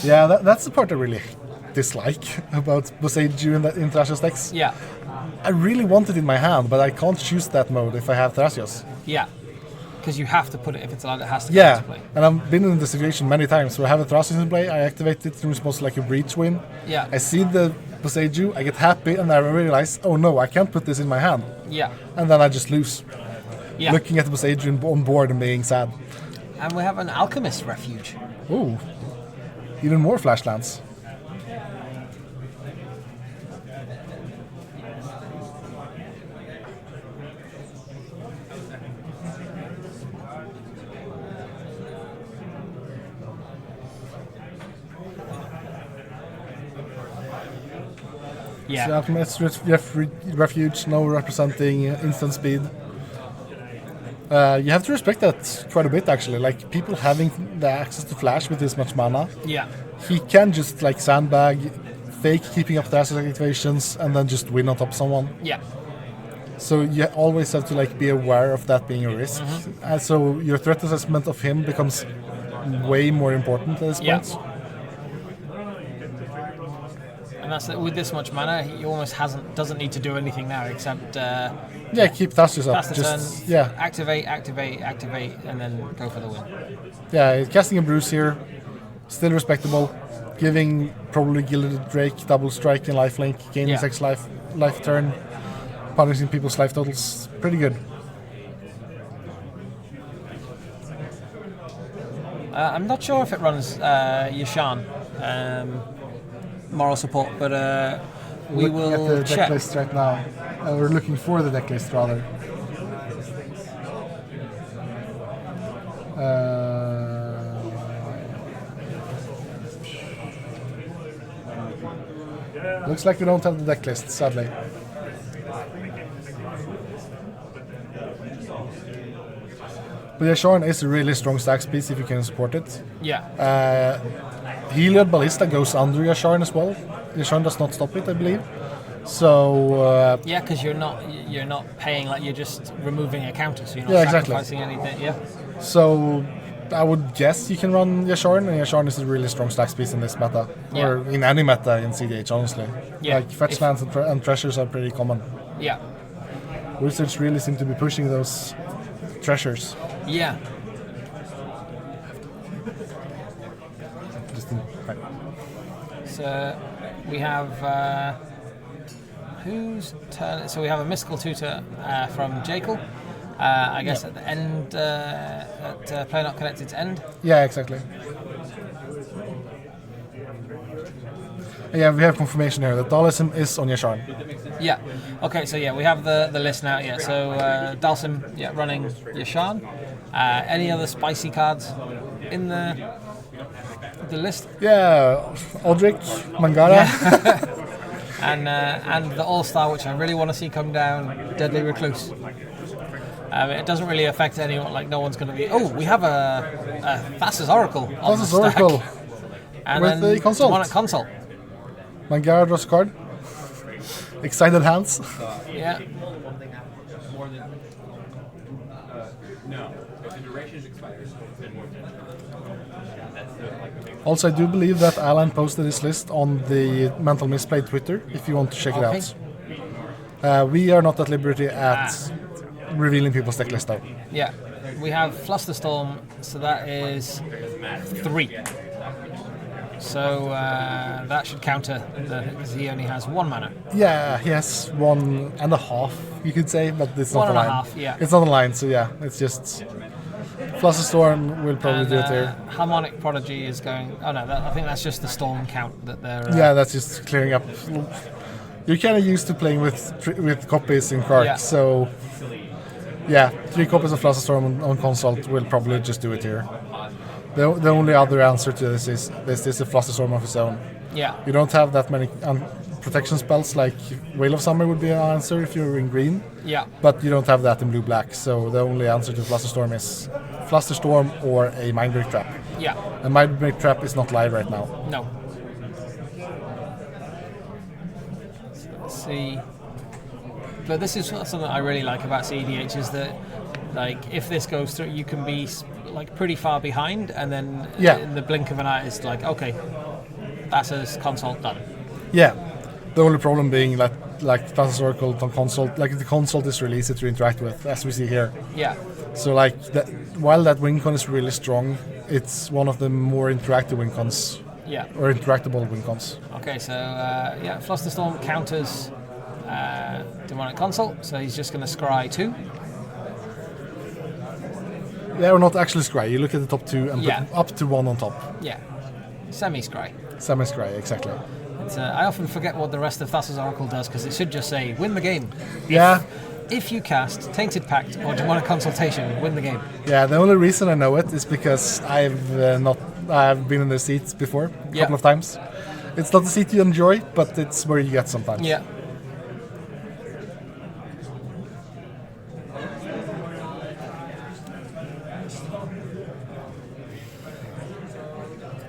Yeah, that's the part I really dislike about Boseiju in Thrasios decks. Yeah. I really want it in my hand, but I can't choose that mode if I have Thrasios. Yeah. Because you have to put it, if it's allowed, it has to come into play. And I've been in this situation many times where I have a Thrasios in play, I activate it in response to like a breach win. Yeah. I see the Boseiju, I get happy, and I realize, oh no, I can't put this in my hand. Yeah. And then I just lose. Yeah. Looking at the Boseiju on board and being sad. And we have an Alchemist Refuge. Ooh. Even more flashlands. Yeah. So Alchemist Refuge, no representing instant speed. You have to respect that quite a bit, actually. Like, people having the access to flash with this much mana. Yeah. He can just, like, sandbag, fake keeping up Thrasios activations, and then just win on top of someone. Yeah. So you always have to, like, be aware of that being a risk. And so your threat assessment of him becomes way more important at this point. And and that's with this much mana, he almost doesn't need to do anything now except keep Thrasios up. pass the turn, Yeah, activate, and then go for the win. yeah. Casting a Bruse here, still respectable. Giving probably Gilded Drake double strike and lifelink, gaining 6 life turn, punishing people's life totals. Pretty good. I'm not sure if it runs Yashan moral support, but we Looking will at the check. deck list right now. We're looking for the deck list rather. Looks like we don't have the deck list, sadly. But Yasharn is a really strong stacks piece if you can support it. Yeah. Heliod Ballista goes under Yasharn as well. Yasharn does not stop it, I believe. So Yeah, because you're not paying, like you're just removing a counter, so you're not Yeah, exactly. sacrificing anything. Yeah. so I would guess you can run Yasharn, and Yasharn is a really strong stacks piece in this meta, Yeah. or in any meta in CEDH, honestly. Yeah. Like fetch lands and treasures are pretty common. Yeah. Wizards really seem to be pushing those treasures. Yeah. Right. So we have whose turn? So we have a mystical tutor from Jekyll. I guess at the end, at Play Not Connected's end. Yeah, exactly. Yeah, we have confirmation here that Dhalsim is on Yasharn. Yeah. Okay. So yeah, we have the list now. Yeah. So Dhalsim, running Yashan. Any other spicy cards in the list? Yeah, Odric, Mangara. And the All-Star, which I really want to see come down, Deadly Recluse. It doesn't really affect anyone. Like no one's going to be. Oh, we have a Thassa's Oracle. On Thassa's the stack. Oracle. And with then the consult. Demonic Consult. Mangara draws a card. Excited hands. Yeah. Also, I do believe that Alan posted his list on the Mental Misplay Twitter, if you want to check it out. We are not at liberty at revealing people's deck list, though. Yeah. We have Flusterstorm, so that is 3. So that should counter because he only has 1 mana. Yeah, he has 1.5, you could say, but it's not a line. 1.5, yeah. It's not a line, so yeah, it's just... Flusterstorm will probably do it here. Harmonic Prodigy is going... Oh no, I think that's just the storm count that they're... Yeah, that's just clearing up. You're kind of used to playing with copies in Krark, so... Yeah, 3 copies of Flusterstorm on consult will probably just do it here. The only other answer to this is a Flusterstorm of its own. Yeah. You don't have that many protection spells, like Whale of Summer would be an answer if you're in green. Yeah. But you don't have that in blue-black, so the only answer to Flusterstorm is Flusterstorm or a Mindbreak Trap. Yeah. A Mindbreak Trap is not live right now. No. So let's see. But this is something I really like about cEDH is that, like, if this goes through, you can be like pretty far behind, and then in the blink of an eye, it's like, okay, that's his consult done. Yeah. The only problem being that, like, Thassa's Oracle on consult, like, the consult is really easy to interact with, as we see here. Yeah. So, like, while that win con is really strong, it's one of the more interactive win cons. Yeah. Or interactable win cons. Okay, so Flusterstorm counters Demonic Consult, so he's just going to scry 2. Yeah, or not actually scry. You look at the top 2 and put up to 1 on top. Yeah. Semi-scry. Semi-scry, exactly. I often forget what the rest of Thassa's Oracle does because it should just say, win the game. Yeah. If you cast Tainted Pact or Demonic Consultation, win the game. Yeah, the only reason I know it is because I've been in the seats before a couple of times. It's not the seat you enjoy, but it's where you get sometimes. Yeah.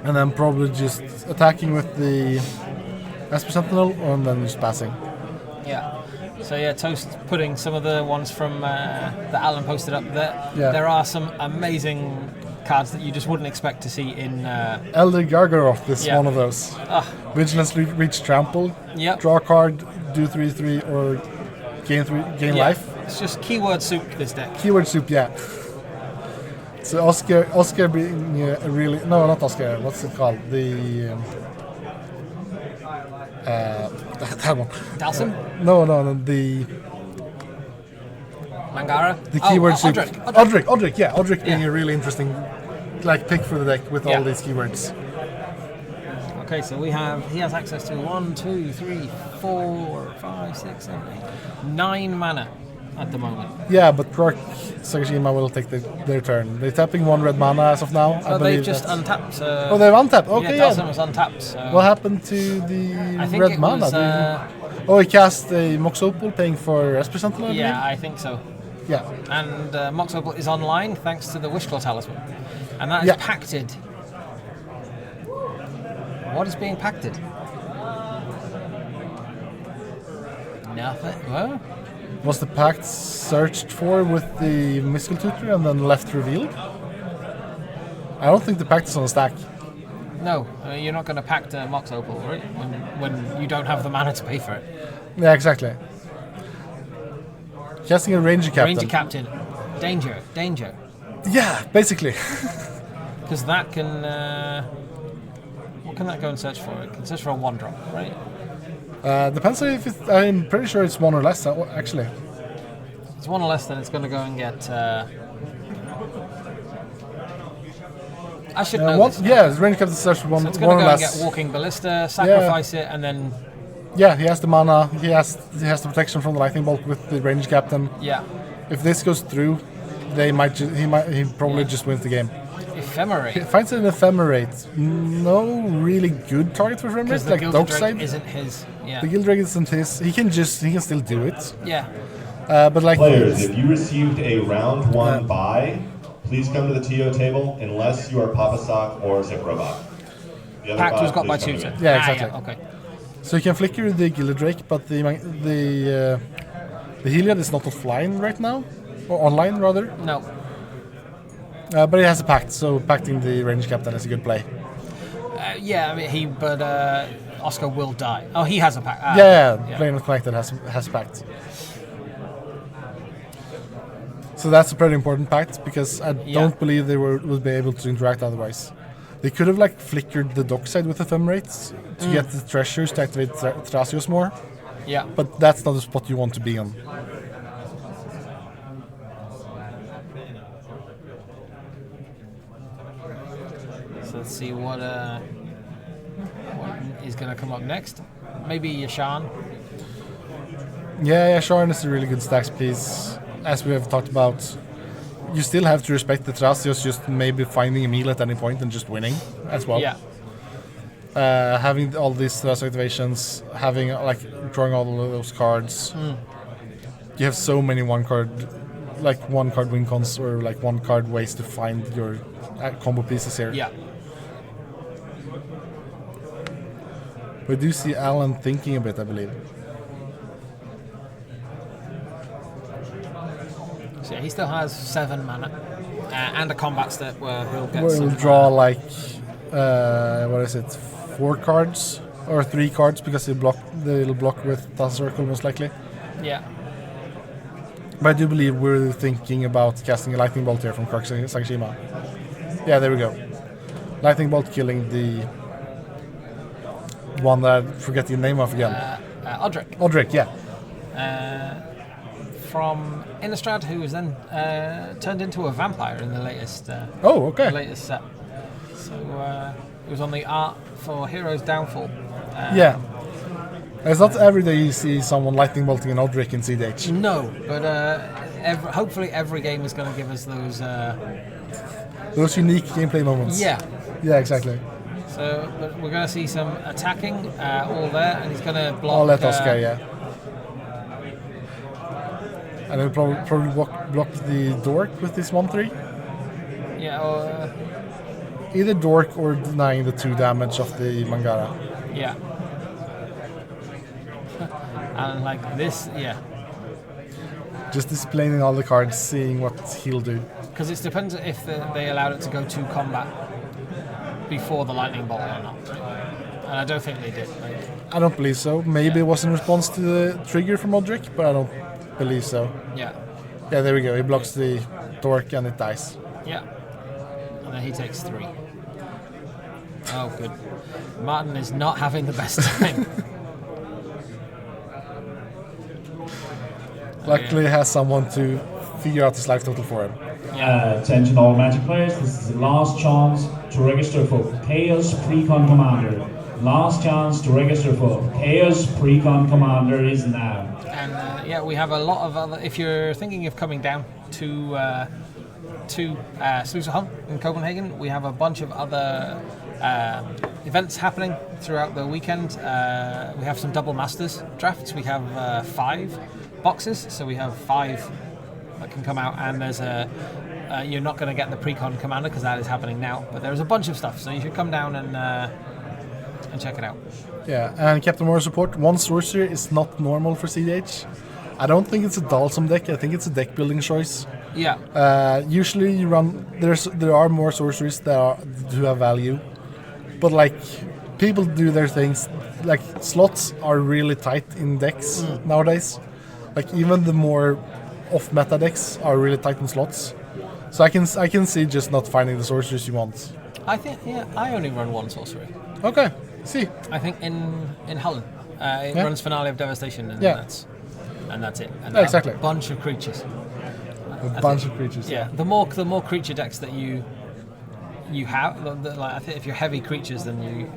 And then probably just attacking with the Esper Sentinel, and then just passing. Yeah. So yeah, Toast putting some of the ones from that Alan posted up there. Yeah. There are some amazing cards that you just wouldn't expect to see in. Elder Gargaroth is Yeah. one of those. Vigilance, reach, trample. Yep. Draw a card, do 3/3, or gain Yeah. life. It's just keyword soup, this deck. Keyword soup, yeah. So Oskar being a really not Oskar. What's it called? The that one. Dhalsim? No, the Mangara? keyword soup. Odric. Yeah, Odric being Yeah. a really interesting pick for the deck with Yeah. all these keywords. Okay, so he has access to 1, 2, 3, 4, 5, 6, 7, 8, 9 mana at the moment. Yeah, but Krark, Sagashima will take their turn. They're tapping 1 red mana as of now. So they've just untapped. Oh, they've untapped. Okay, yeah. Dhalsim was untapped. So What happened to the I think red it mana? was, He cast a Mox Opal paying for Esper Sentinel, I yeah, believe? I think so. Yeah. And Mox Opal is online thanks to the Wishclaw Talisman. And that is Yeah. pacted. What is being pacted? Nothing. Well, Was the pact searched for with the Mystical Tutor and then left revealed? I don't think the pact is on the stack. no, you're not going to pact a Mox Opal, right? When you don't have the mana to pay for it. Yeah, exactly. Casting a Ranger Captain. Ranger Captain. Danger. Yeah, basically. Because that can. What can that go and search for? It can search for a 1-drop, right? Depends on if it's... I'm pretty sure it's 1 or less, actually. If it's 1 or less, then it's going to go and get. I should know this. Yeah, the Ranger Captain search for 1, So it's one going to or go and less. get Walking Ballista, sacrifice it, and then. Yeah, he has the mana, he has the protection from the Lightning Bolt with the Ranger Captain. Yeah. If this goes through, he probably just wins the game. Ephemerate. He finds an Ephemerate. No really good target for Because Ephemerate, the like Gilded Drake Dockside. isn't his. Yeah. The Gilded Drake isn't his. He can still do it. Yeah. But like Players, if you received a round 1 buy, please come to the TO table unless you are Papa Sock or Zip Robot. The other Pact five, was got by please come tutor. again. Yeah, exactly. Okay. So you can flicker the Gilded Drake, but the Heliod is not offline right now, or online rather. No. But he has a pact, so pacting the Ranger Captain is a good play. Yeah, I mean, but Oskar will die. Oh, he has a pact. Playing with Connected has a pact. So that's a pretty important pact because I don't believe they would be able to interact otherwise. They could have flickered the Dockside with Ephemerates to get the treasures to activate Thrasios more, Yeah. but that's not the spot you want to be on. So let's see what is going to come up next. Maybe Yashan. Yeah, Sharn is a really good stacks piece. As we have talked about, you still have to respect the Thrasios just maybe finding a meal at any point and just winning as well. Yeah. Having all these Thrasios activations, having drawing all of those cards. You have so many one card win cons or 1 card ways to find your combo pieces here. Yeah. We do see Alan thinking a bit, I believe. So he still has 7 mana and a combat step where he'll get We'll some draw 4 cards or 3 cards because they'll block with Task Circle most likely. Yeah. But I do believe we're thinking about casting a Lightning Bolt here from Krark Sagashima. Yeah, there we go. Lightning Bolt killing the one that I forget the name of again. Odric. Odric, yeah. From Innistrad, who was then turned into a vampire in the latest Oh, okay. the latest set. So it was on the art for Heroes Downfall. Yeah. It's not every day you see someone lightning bolting an Odric in cEDH. No, but hopefully every game is going to give us Those unique gameplay moments. Yeah. Yeah, exactly. So but we're going to see some attacking all there, and he's going to block. I'll let Oskar, yeah. And he'll probably block the Dork with this 1/3. Yeah, or, Either Dork or denying the 2 damage of the Mangara. yeah. And like this, yeah. Just displaying all the cards, seeing what he'll do. Because it depends if they allowed it to go to combat before the lightning bolt or not. And I don't think they did. I don't believe so. Maybe it was in response to the trigger from Modric, but I don't believe so. Yeah. Yeah, there we go. He blocks the torque and it dies. Yeah. And then he takes 3. Oh, good. Martin is not having the best time. Luckily, he has someone to figure out his life total for him. Attention all Magic players, this is the last chance to register for Chaos Precon Commander. Last chance to register for Chaos Precon Commander is now. And we have a lot of other. If you're thinking of coming down to Sluice in Copenhagen, we have a bunch of other events happening throughout the weekend. We have some double masters drafts. We have 5 boxes, so we have 5 that can come out, and there's you're not going to get the Precon Commander because that is happening now, but there's a bunch of stuff, so you should come down and check it out. Yeah, and Captain Moore support. 1 sorcerer is not normal for cEDH. I don't think it's a Dhalsim deck. I think it's a deck building choice. Yeah. Usually you run. There are more sorceries that do have value, but like people do their things. Like slots are really tight in decks nowadays. Like even the more off meta decks are really tight in slots. So I can see just not finding the sorceries you want. I think I only run 1 sorcery. Okay, see. I think in Holland it runs Finale of Devastation, and that's it. And exactly. A bunch of creatures. A bunch of creatures. Yeah, the more creature decks that you have, like I think if you're heavy creatures, then you.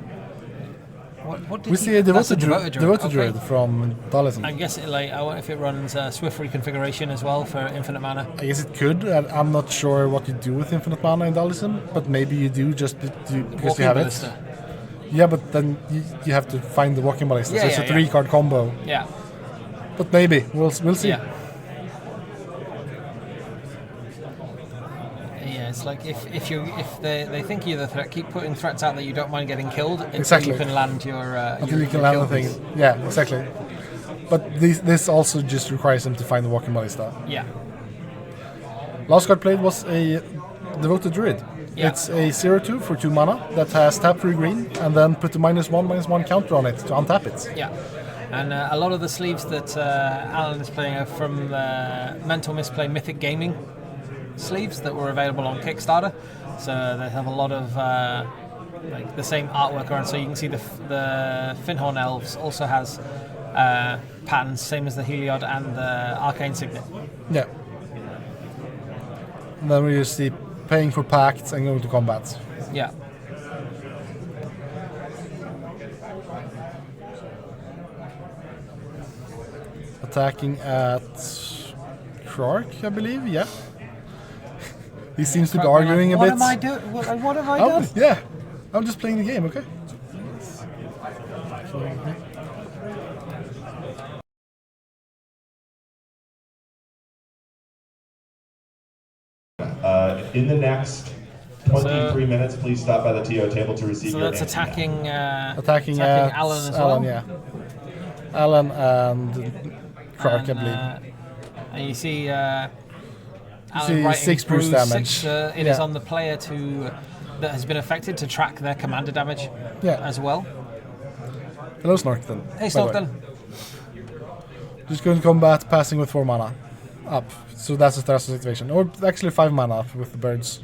What did we see a devoted druid druid from Dhalsim. I guess I wonder if it runs Swift Reconfiguration as well for infinite mana. I guess it could. I'm not sure what you do with infinite mana in Dhalsim, but maybe you do just because you have Ballista. it. Yeah, but then you have to find the Walking Ballista. So it's a 3-card combo. Yeah. But maybe we'll see. Yeah. Yeah, it's like if they think you're the threat, keep putting threats out that you don't mind getting killed until you can land your until you can land the thing. Yeah, exactly. But this also just requires them to find the Walking Ballista. Yeah. Last card played was a Devoted Druid. Yeah. It's a 0/2 for 2 mana that has tap for green and then put a -1/-1 counter on it to untap it. Yeah. And a lot of the sleeves that Alan is playing are from Mental Misplay Mythic Gaming sleeves that were available on Kickstarter. So they have a lot of like the same artwork around. So you can see the Finhorn Elves also has patterns, same as the Heliod and the Arcane Signet. Yeah. And then we just see paying for pacts and going to combat. Yeah. Attacking at Krark, I believe. Yeah. He seems to be arguing a bit. What am I doing? What have I done? Yeah. I'm just playing the game, okay? In the next 23 minutes, please stop by the TO table to receive So your that's attacking attacking at Alan as well. Yeah. Alan and Krark, I believe. And you see Alan see writing 6 Bruse damage. 6, it is on the player that has been affected to track their commander damage as well. Hello, Snorkton. Hey, Snorkton. Just going to combat, passing with 4 mana up. So that's a Thrasios situation. Or actually 5 mana up with the birds.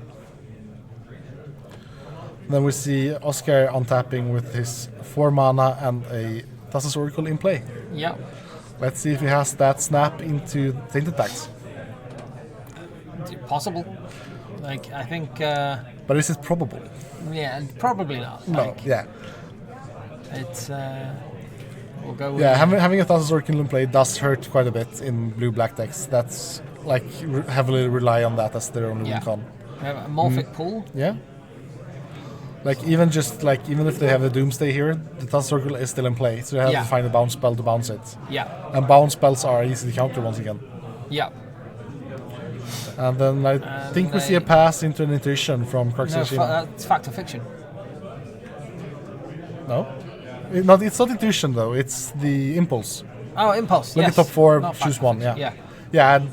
Then we see Oskar untapping with his 4 mana and a Thrasios Oracle in play. Yeah. Let's see if he has that snap into Tainted Tax. Possible. Like, I think... but is it probable? Yeah, probably not. No, like, yeah. It's... we'll go with... Yeah, having a Thrasios Oracle in play does hurt quite a bit in blue-black decks. That's, like, heavily rely on that as their only win con. We have a Morphic Pool. Yeah. Like, even if they have a Doomsday here, the Thrasios Oracle is still in play, so they have to find a bounce spell to bounce it. Yeah. And bounce spells are easy to counter once again. Yeah. And then I think we see a pass into an intuition from Krark. No, it's Fact or Fiction. No? It's not intuition though, it's the impulse. Oh, Impulse, Look yes. at top 4, Not choose Fact or 1, yeah. Fiction, Yeah, and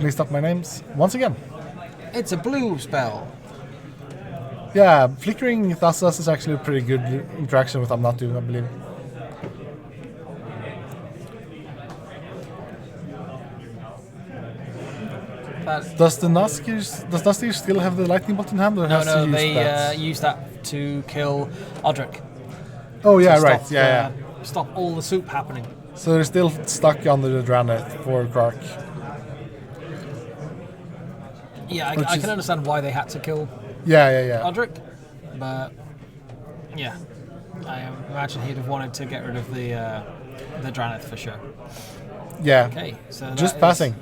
mixed up my names once again. It's a blue spell. Yeah, flickering Thrasios is actually a pretty good interaction with omnath, I believe. Does Naskir still have the lightning bolt in hand, or has No, he used that? they use that to kill Odric. Oh yeah, to right. stop, Yeah. Stop all the soup happening. So they're still stuck under the Draneth for Krark. Yeah, I Which can understand why they had to kill Yeah. Odric, but yeah, I imagine he'd have wanted to get rid of the Draneth for sure. Yeah. Okay, so that Just is- passing.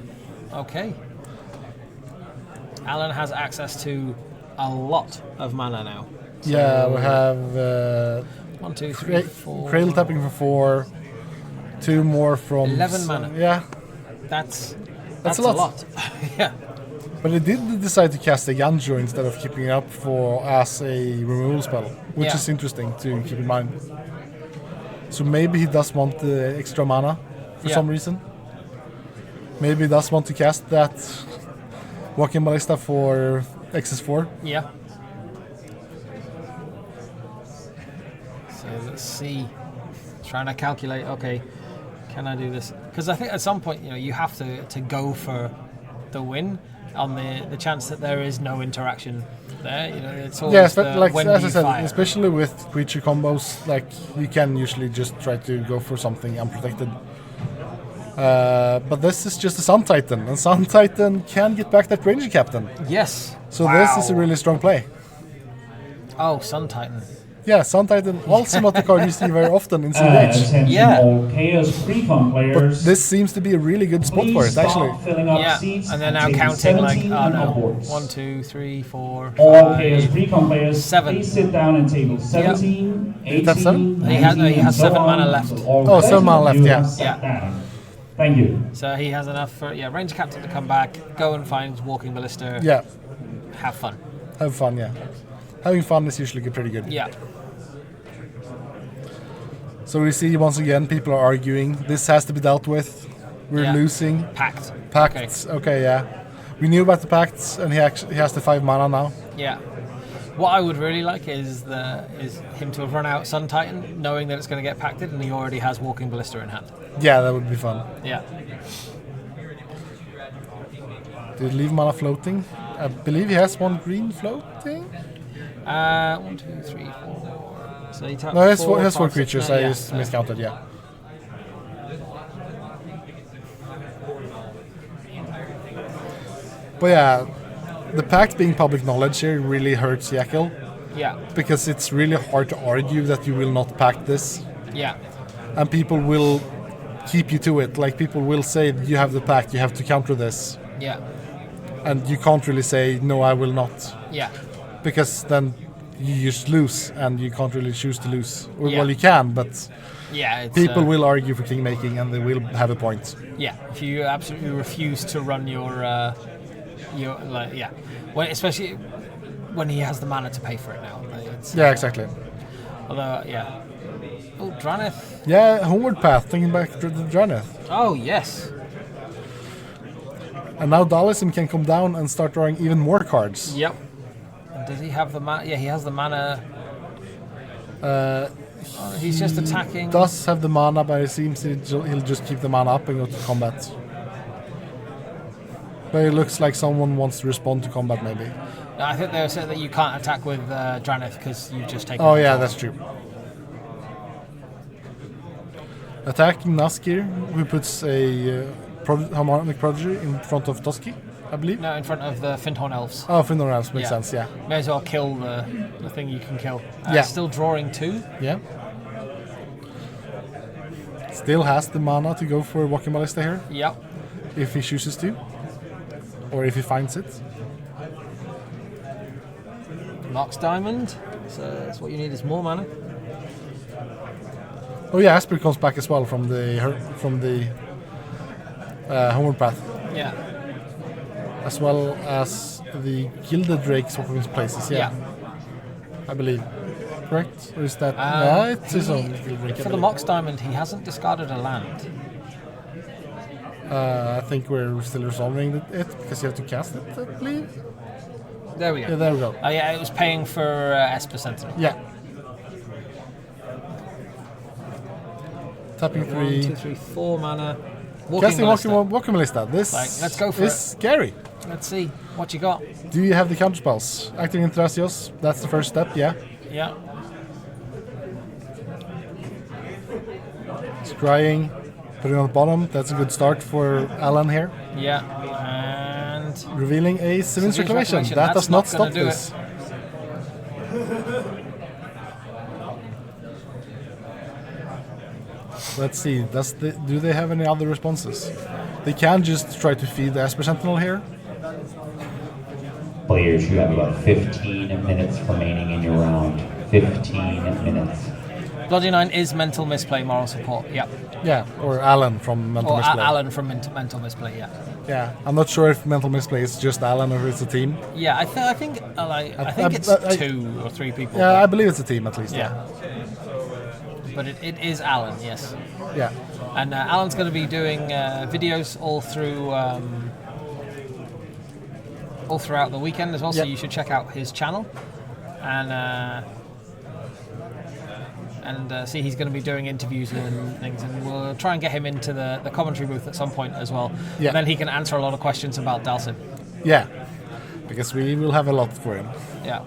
Okay. Alan has access to a lot of mana now. So Yeah, we have 1, 2, 3, 4. Cradle tapping for 4, 2 more from 11 mana. Yeah, That's a lot. Yeah. but they did decide to cast a Yanjo instead of keeping it up for as a removal spell, which Yeah. is interesting to keep in mind. So maybe he does want the extra mana for Yeah. some reason. Maybe he does want to cast that Walking Ballista for XS4. Yeah. So let's see. Trying to calculate. Okay, can I do this? Because I think at some point, you have to go for the win on the chance that there is no interaction there. It's always Yes, the but like when as do I you said, fire? especially with creature combos, like you can usually just try to go for something unprotected. But this is just a Sun Titan, and Sun Titan can get back that Ranger Captain. Yes. So this is a really strong play. Oh, Sun Titan. Yeah, Sun Titan also not a card you see very often in cEDH. Attention Yeah. all Chaos Precon But players. this seems to be a really good spot for Please it, actually. stop filling up Yeah, seats and then at now table counting like 17 oh and no, upwards. 1, 2, 3, 4, All Chaos 5. Precon players, 7. please sit down at table 17, 18, That's 7? 19, He has and so 7 mana on, left. until all Oh, 7 mana present left, you have yeah. sat Yeah. down. Thank you. So he has enough for Ranger Captain to come back, go and find Walking Ballista, Yeah, have fun. have fun, yeah. Having fun is usually pretty good. Yeah. So we see once again people are arguing. This has to be dealt with. We're Yeah. losing. Pact. Pacts. Okay, yeah. We knew about the pacts, and he has the 5 mana now. Yeah. What I would really like is him to have run out Sun Titan, knowing that it's going to get pacted, and he already has Walking Ballista in hand. Yeah, that would be fun. Yeah. Did he leave mana floating? I believe he has 1 green floating. 1, 2, 3, 4. So he tapped No, he has 4 5, 6, creatures. 9, I yeah, just so- miscounted. Yeah. But yeah, the pact being public knowledge here really hurts Jekyll, Yeah. because it's really hard to argue that you will not pact this, Yeah. and people will keep you to it. Like people will say you have the pact, you have to counter this, Yeah. and you can't really say no, I will not, Yeah. because then you just lose, and you can't really choose to lose. Or, Yeah. well, you can, but Yeah. It's, people will argue for kingmaking, and they will have a point. Yeah. If you absolutely refuse to run your when, especially when he has the mana to pay for it now. It's, Yeah, exactly. Although, yeah. Oh, Draneth. Yeah, homeward path, taking back to the Draneth. Oh, yes. And now Dhalsim can come down and start drawing even more cards. Yep. And does he have the mana? Yeah, he has the mana. He's just attacking. Does have the mana, but it seems he'll just keep the mana up and go to combat. But it looks like someone wants to respond to combat, maybe. No, I think they said that you can't attack with Draneth because you've just taken. Oh yeah, control. that's true. Attacking Naskir, who puts a harmonic prodigy in front of Toski, I believe. No, in front of the Finthorn Elves. Oh, Finland Elves makes Yeah. sense, yeah. May as well kill the thing you can kill. Yeah. Still drawing 2. Yeah. Still has the mana to go for Walking Ballista here, Yep. if he chooses to. Or if he finds it. Mox Diamond. So that's what you need is more mana. Oh yeah, Asper comes back as well from the homeward path, Yeah. as well as the Gilded Drake swapping his places. Yeah, I believe. Correct? Or is that? Yeah, it's his own Gilded Drake. I For the believe. Mox Diamond, he hasn't discarded a land. I think we're still resolving it because you have to cast it, I believe. There we go. Yeah, there we go. Oh yeah, it was paying for Esper Sentinel. Yeah. Tapping 1, 3. 2, 3, 4 mana. Casting Ballista. Walking Ballista. This Let's go for is it. scary. Let's see what you got. Do you have the counter spells? Acting in Thrasios, that's the first step, yeah. Yeah. Scrying, putting on the bottom, that's a good start for Alan here. Yeah. And Revealing a Sevin's Reclamation. That That's does not gonna stop do this. Let's see, do they have any other responses? They can just try to feed the Esper Sentinel here. Players, you have about 15 minutes remaining in your round. 15 minutes. Bloody 9 is mental misplay, moral support. Yep. Yeah, or Alan from Mental Or Misplay. Alan from mental misplay. Yeah. Yeah, I'm not sure if Mental Misplay is just Alan or if it's a team. Yeah, I think it's I- 2 or 3 people. Yeah, I but- believe it's a team at least. yeah. But it is Alan, yes. Yeah. And Alan's going to be doing videos all throughout the weekend as well. So Yep. you should check out his channel, and see he's going to be doing interviews and things, and we'll try and get him into the commentary booth at some point as well. Yeah. And then he can answer a lot of questions about Dhalsim. Yeah, because we will have a lot for him. Yeah.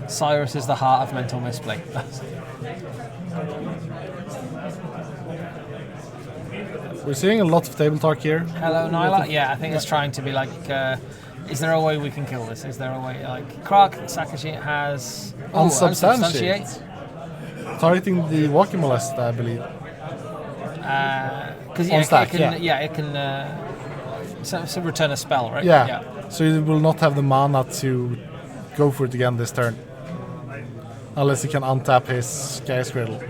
Cyrus is the heart of mental misplay. We're seeing a lot of table talk here. Hello, Nyla. Yeah, I think it's trying to be like, is there a way we can kill this? Is there a way, like, Krark, Saka has... Unsubstantiate. Targeting the walking molest, I believe. Because On stack, it can so return a spell, right? Yeah. So he will not have the mana to go for it again this turn. Unless he can untap his Sky Scriddle.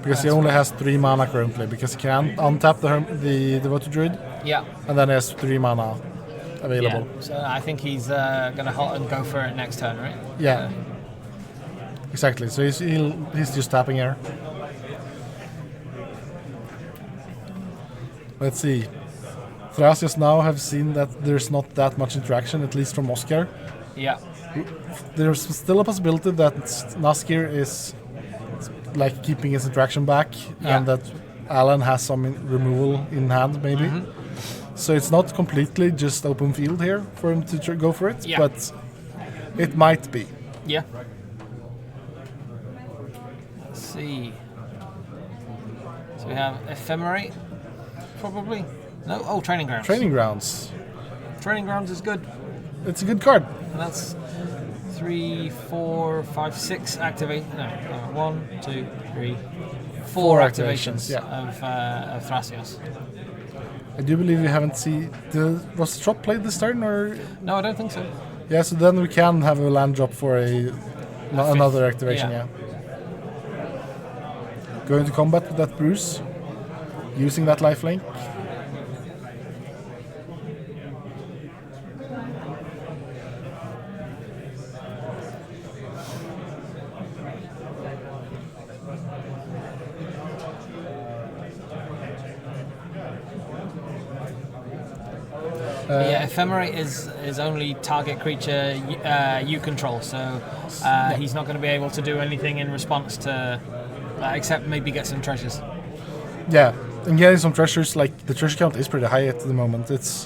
Because he only has 3 mana currently, because he can untap the Devoted Druid, Yeah. and then he has 3 mana available. Yeah. So I think he's going to halt and go for it next turn, right? Yeah. Exactly, so he's just tapping here. Let's see. Thrasios now have seen that there's not that much interaction, at least from Oskar. Yeah. There's still a possibility that Naskir is like keeping his interaction back, Yeah. and that Alan has some removal in hand, maybe. So it's not completely just open field here for him to go for it, Yeah. but it might be. Yeah. Let's see. So we have Ephemerate, probably. No? Oh, Training Grounds. Training Grounds. Training Grounds is good. It's a good card. And that's 3, 4, 5, 6 activate. No, 1, 2, 3, 4 activations yeah. of Thrasios. I do believe we haven't seen... Was the drop played this turn, or...? No, I don't think so. Yeah, so then we can have a land drop for another activation, Yeah. yeah. Going to combat with that Bruse, using that lifelink. Yeah, Ephemerate is only target creature you control, so he's not going to be able to do anything in response to, except maybe get some treasures. Yeah, and getting some treasures, like the treasure count is pretty high at the moment. It's,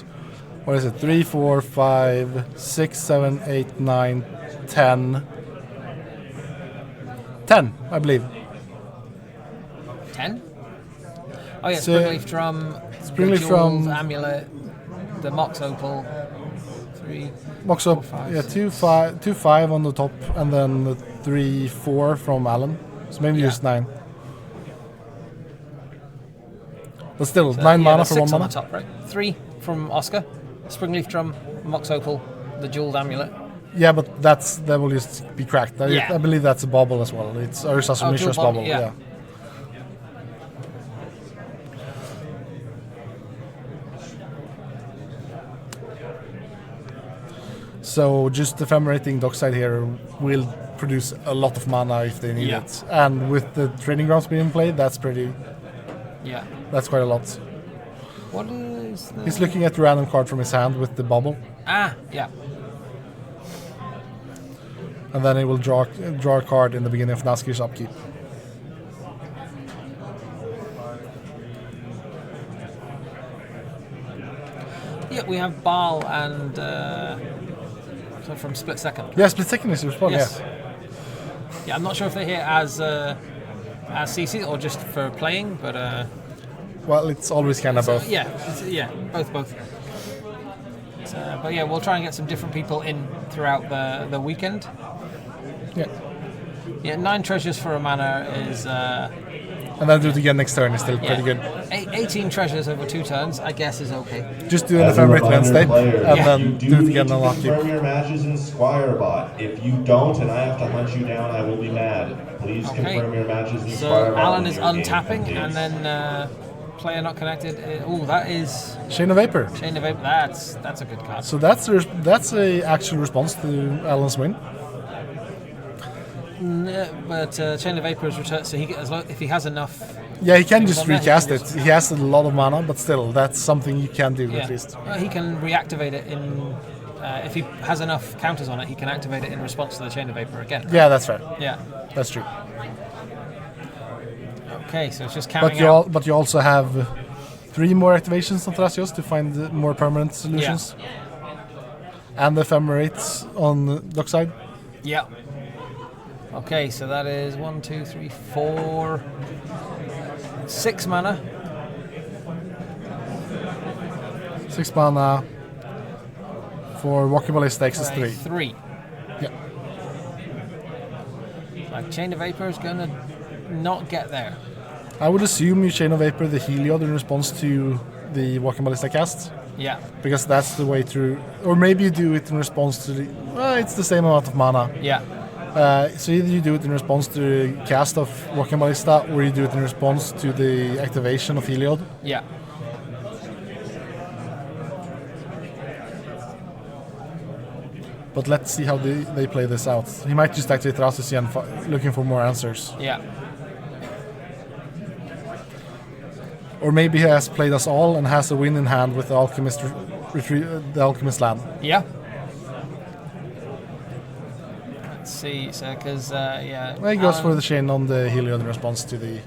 what is it, 3, 4, 5, 6, 7, 8, 9, 10. 10, I believe. 10? Oh yeah, So- Springleaf Drum, Springleaf the Drum- Jeweled Amulet, the Mox Opal, 3. Box up, 5, yeah, 2, 5 on the top, and then the 3, 4 from Alan. So maybe Yeah. just 9. But still, So, 9 yeah, mana there's for 6 1 on mana. the top, right? 3 from Oskar, Springleaf Drum, Mox Opal, the Jeweled Amulet. Yeah, but that will just be cracked. Yeah. I believe that's a bubble as well. It's Urza's Mishra's bubble, bubble. yeah. Yeah. So just ephemerating dockside here will produce a lot of mana if they need Yeah. it. And with the training grounds being played, that's Yeah. quite a lot. What is the... He's looking at the random card from his hand with the bubble, Ah, yeah. and then he will draw a card in the beginning of Naskir's upkeep. Yeah, we have Baal and so from Split Second. Yeah, split second is respawn, Yes. yeah. Yeah, I'm not sure if they're here as CC or just for playing, but Well, it's always kind of both. yeah, both. So, but yeah, we'll try and get some different people in throughout the weekend. Yeah. Yeah, 9 treasures for a mana is And then do it again next turn is still pretty good. 18 treasures over 2 turns, I guess, is okay. Just do an As a ephemerate reminder, Wednesday, players, and you then do do it need again to on upkeep. confirm your matches in Squirebot. If you don't, and I have to hunt you down, I will be mad. Please Okay. confirm your matches in So Squirebot. Alan when is your game untapping, and completes. then player not connected. Oh, that is Chain of Vapor. Chain of Vapor. That's a good card. So that's a actual response to Alan's win. But Chain of Vapor is returned, so if he has enough. Yeah, he can just on there, he recast can it. just- He has a lot of mana, but still, that's something you can do Yeah. at least. He can reactivate it in. If he has enough counters on it, he can activate it in response to the Chain of Vapor again. Yeah, that's right. Yeah. That's true. Okay, so it's just But counting you out. but you also have 3 more activations on Thrasios to find more permanent solutions. And ephemerates on dockside. Yeah. Okay, so that is 1, 2, 3, 4, 6 mana. 6 mana for Walking Ballista X is 3. 3. Yeah. Like Chain of Vapor is gonna not get there. I would assume you Chain of Vapor the Heliod in response to the Walking Ballista cast, Yeah. because that's the way through. Or maybe you do it in response to the. It's the same amount of mana. Yeah. So either you do it in response to the cast of Walking Ballista, or you do it in response to the activation of Heliod. Yeah. But let's see how they play this out. He might just activate Thrasios and looking for more answers. Yeah. Or maybe he has played us all and has a win in hand with the Alchemist the Alchemist land. Yeah. Let's see, so because yeah. Well, he goes for the chain on the Heliod in response to the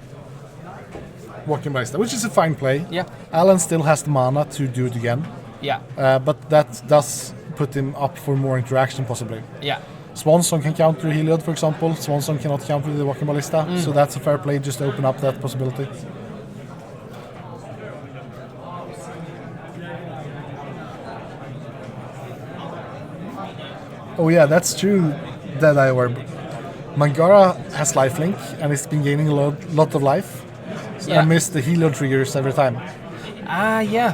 Walking Ballista, which is a fine play. Yeah. Alan still has the mana to do it again, Yeah. but that does put him up for more interaction possibly. Yeah. Swansong can counter Heliod, for example. Swansong cannot counter the Walking Ballista, so that's a fair play just to open up that possibility. Oh yeah, that's true, Deadeye Orb. Mangara has lifelink and it's been gaining a lot of life. So Yeah. I miss the Heliod triggers every time. Ah, yeah.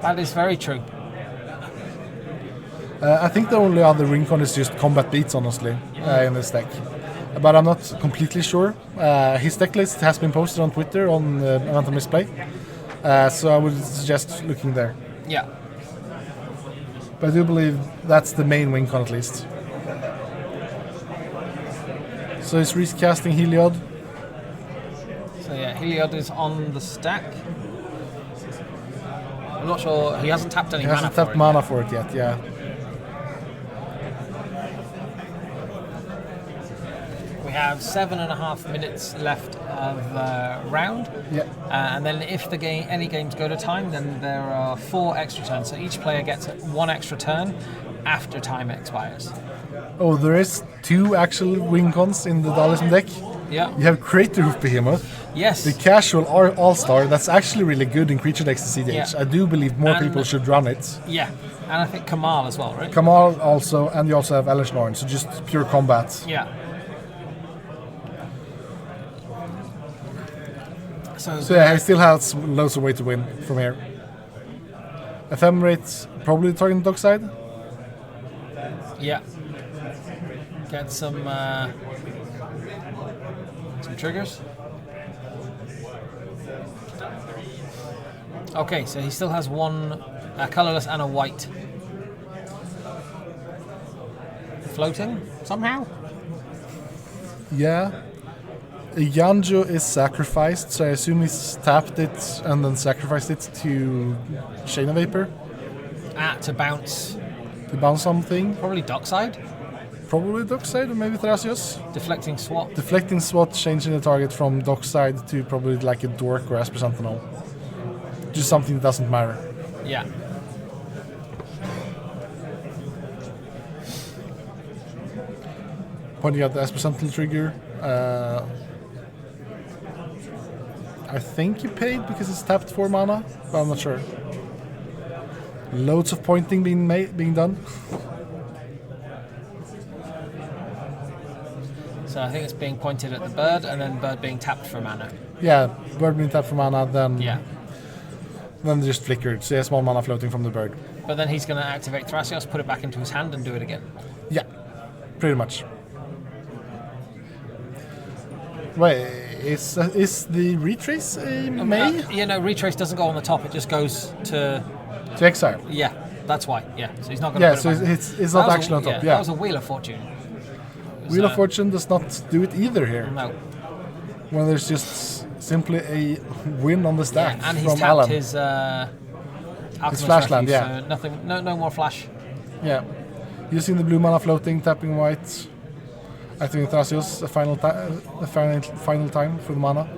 That is very true. I think the only other Rincon is just combat beats, honestly, in this deck. But I'm not completely sure. His deck list has been posted on Twitter on Misplay, so I would suggest looking there. Yeah. But I do believe that's the main Rincon at least. So he's recasting Heliod. So yeah, Heliod is on the stack. I'm not sure. He hasn't tapped any He hasn't mana tapped for it. mana for it yet, yeah. We have 7.5 minutes left of round. Yeah. And then if any games go to time, then there are 4 extra turns. So each player gets 1 extra turn after time expires. Oh, there is 2 actual Rincons in the Dhalsim deck. Yeah. You have Crater Roof Behemoth, Yes. the casual All-Star. That's actually really good in creature decks to CEDH. Yeah. I do believe more And- people should run it. Yeah. And I think Kamal as well, right? Kamal also, and you also have Elishnorn, so just pure combat. Yeah. So Yeah, he still has loads of way to win from here. Ephemerate, probably targeting dockside. yeah. Get some triggers. Okay, so he still has 1 colorless and a white. floating somehow. Yeah. Yanjo is sacrificed, so I assume he's tapped it and then sacrificed it to Chain of Vapor. To bounce. To bounce something. Probably dockside. Probably Dockside or maybe Thrasios. Deflecting SWAT. Deflecting SWAT, changing the target from Dockside to probably like a Dork or Esper Sentinel. Just something that doesn't matter. Yeah. Pointing out the Esper Sentinel trigger. I think you paid because it's tapped 4 mana, but I'm not sure. Loads of pointing being done. So I think it's being pointed at the bird, and then bird being tapped for mana. Yeah, bird being tapped for mana, then Yeah. then just flickered. So he has 1 mana floating from the bird. But then he's going to activate Thrasios, put it back into his hand, and do it again. Yeah, pretty much. Wait, is the retrace a May? Yeah, no, retrace doesn't go on the top. It just goes to... To exile. Yeah, that's why. Yeah, so he's not going to Yeah, put so it back. it's not actually on top. That Yeah, was a Wheel of Fortune. Wheel of Fortune does not do it either here. No. When there's just simply a win on the stack Yeah, and he's from tapped Alan. his Alchemist Flashland, Refuge, yeah. So nothing, no more flash. Yeah, using the blue mana floating, tapping white, activating Thrasios a final time for the mana,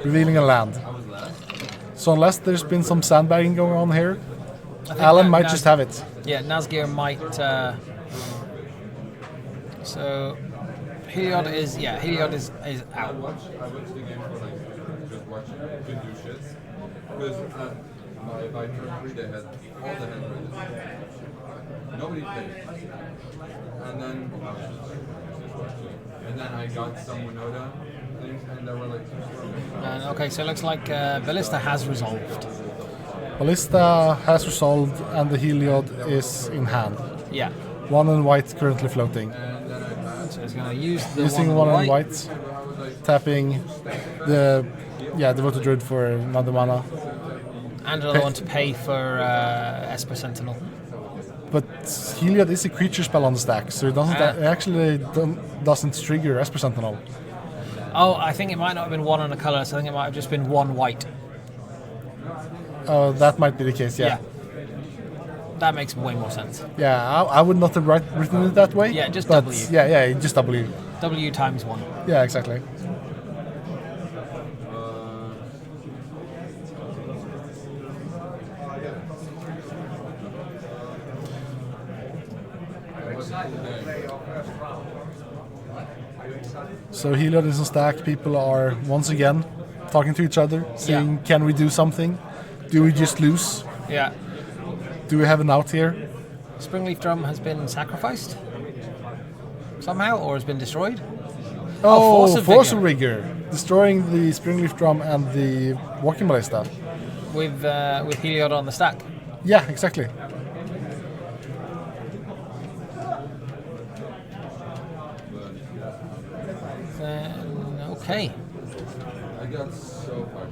revealing a land. So unless there's been some sandbagging going on here, Alan might just have it. Yeah, Nazgir might. So Heliod is out. Because by turn 3 they had all the hand raised. Nobody played. And then I got some Winota things and there were like 2 storms. Okay, so it looks like Ballista has resolved. Ballista has resolved and the Heliod is in hand. Yeah. 1 and white currently floating. So he's going to use the Using 1 and white, tapping the Devoted Druid for another mana. And another one to pay for Esper Sentinel. But Heliod is a creature spell on the stack, so it doesn't trigger Esper Sentinel. Oh, I think it might not have been 1 on a colour, so I think it might have just been 1 white. That might be the case, yeah. That makes way more sense. Yeah, I would not have written it that way. Yeah, just but W. Yeah, just W. W times 1. Yeah, exactly. So Heliod is on stack. People are once again talking to each other, saying, "Can we do something? Do we just lose? Yeah. Do we have an out here?" Springleaf Drum has been sacrificed somehow, or has been destroyed. Oh, Force of Rigor, destroying the Springleaf Drum and the Walking Ballista with Heliod on the stack. Yeah, exactly. Okay. I got so far.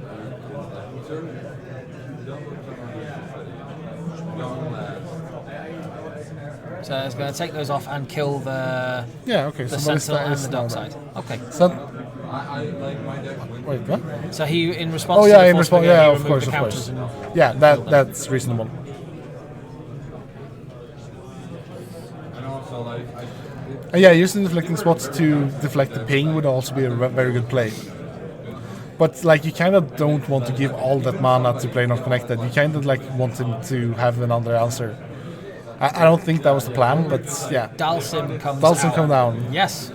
So it's going to take those off and kill the the Sentinel and the Dockside. Okay. I like my deck. Wait, what? So he, in response. Oh to yeah, the in Force response. Figure, Yeah, he of removed course, the of course. counters Yeah, that's reasonable. And also like Yeah, using deflecting spots to deflect the ping would also be a very good play. But like, you kind of don't want to give all that mana to play not connected. You kind of like want him to have another answer. I don't think that was the plan, but yeah. Dhalsim comes Dhalsim come down. Yes.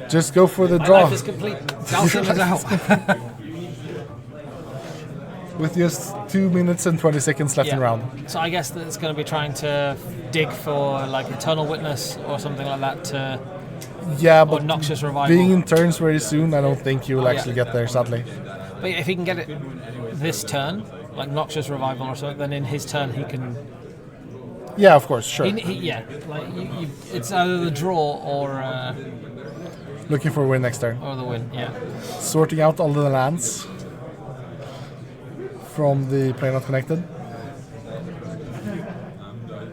Just go for the My draw. life is complete. Dhalsim is out. With just 2 minutes and 20 seconds left in round. So I guess that it's going to be trying to dig for like Eternal Witness or something like that to. Yeah, or but Noxious Revival. being in turns very soon, I don't think you will actually get there, sadly. But if he can get it this turn, like Noxious Revival or something, then in his turn he can. Yeah, of course, sure. Like it's either the draw or. Looking for a win next turn. Or the win, yeah. Sorting out all the lands from the Play Not Connected.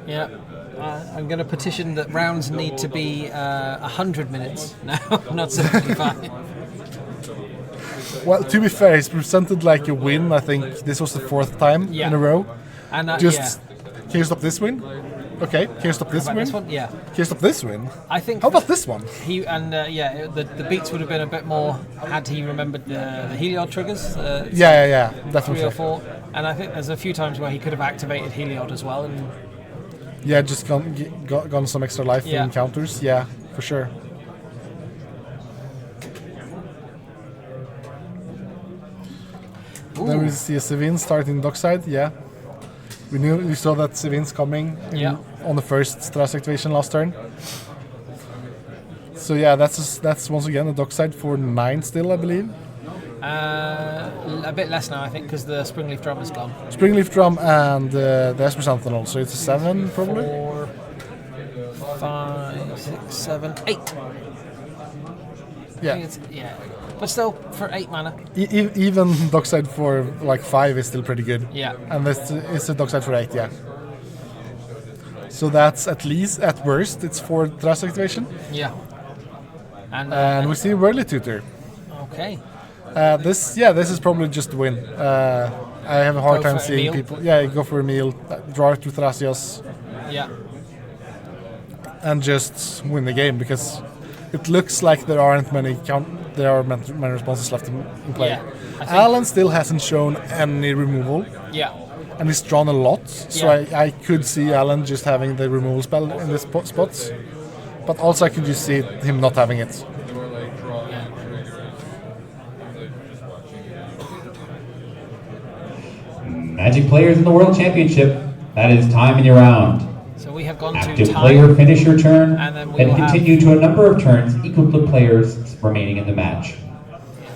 Yeah. I'm going to petition that rounds need to be 100 minutes now, not 75. Well, to be fair, he's presented like a win. I think this was the 4th time Yeah. in a row. And Just, can you stop this win? Okay, can you stop this About win? this one, yeah. Can you stop this win? I think. How about this one? He and the beats would have been a bit more had he remembered the Heliod triggers. Yeah, 3 definitely. or 4, and I think there's a few times where he could have activated Heliod as well. And Yeah, just gone some extra life Yeah. in encounters. Yeah, for sure. Then we see a Sevin starting dockside. Yeah, we saw that Sevin's coming on the first Thras activation last turn. So yeah, that's once again a dockside for 9 still, I believe. a bit less now, I think, because the Springleaf Drum is gone. Springleaf Drum and the Esper Sentinel, so it's a 7 probably. 4, 5, 6, 7, 8. I Yeah. think it's, but still, for 8 mana. Even dockside for like 5 is still pretty good. Yeah. And this is a dockside for 8, yeah. So that's at least, at worst, it's 4 Thras activation. Yeah. And we see Whirly Tutor. Okay. This is probably just a win. I have a hard Go time for a seeing meal. people. Yeah, go for a meal, draw to Thrasios, Yeah. and just win the game, because it looks like there aren't many many responses left in play. Yeah, I think- Alan still hasn't shown any removal, Yeah. and he's drawn a lot. So Yeah. I could see Alan just having the removal spell in this spots, but also I could just see him not having it. Magic players in the World Championship. That is time in your round. So we have gone Active to player, time. finish your turn, And then we and will have- continue to a number of turns equal to players remaining in the match.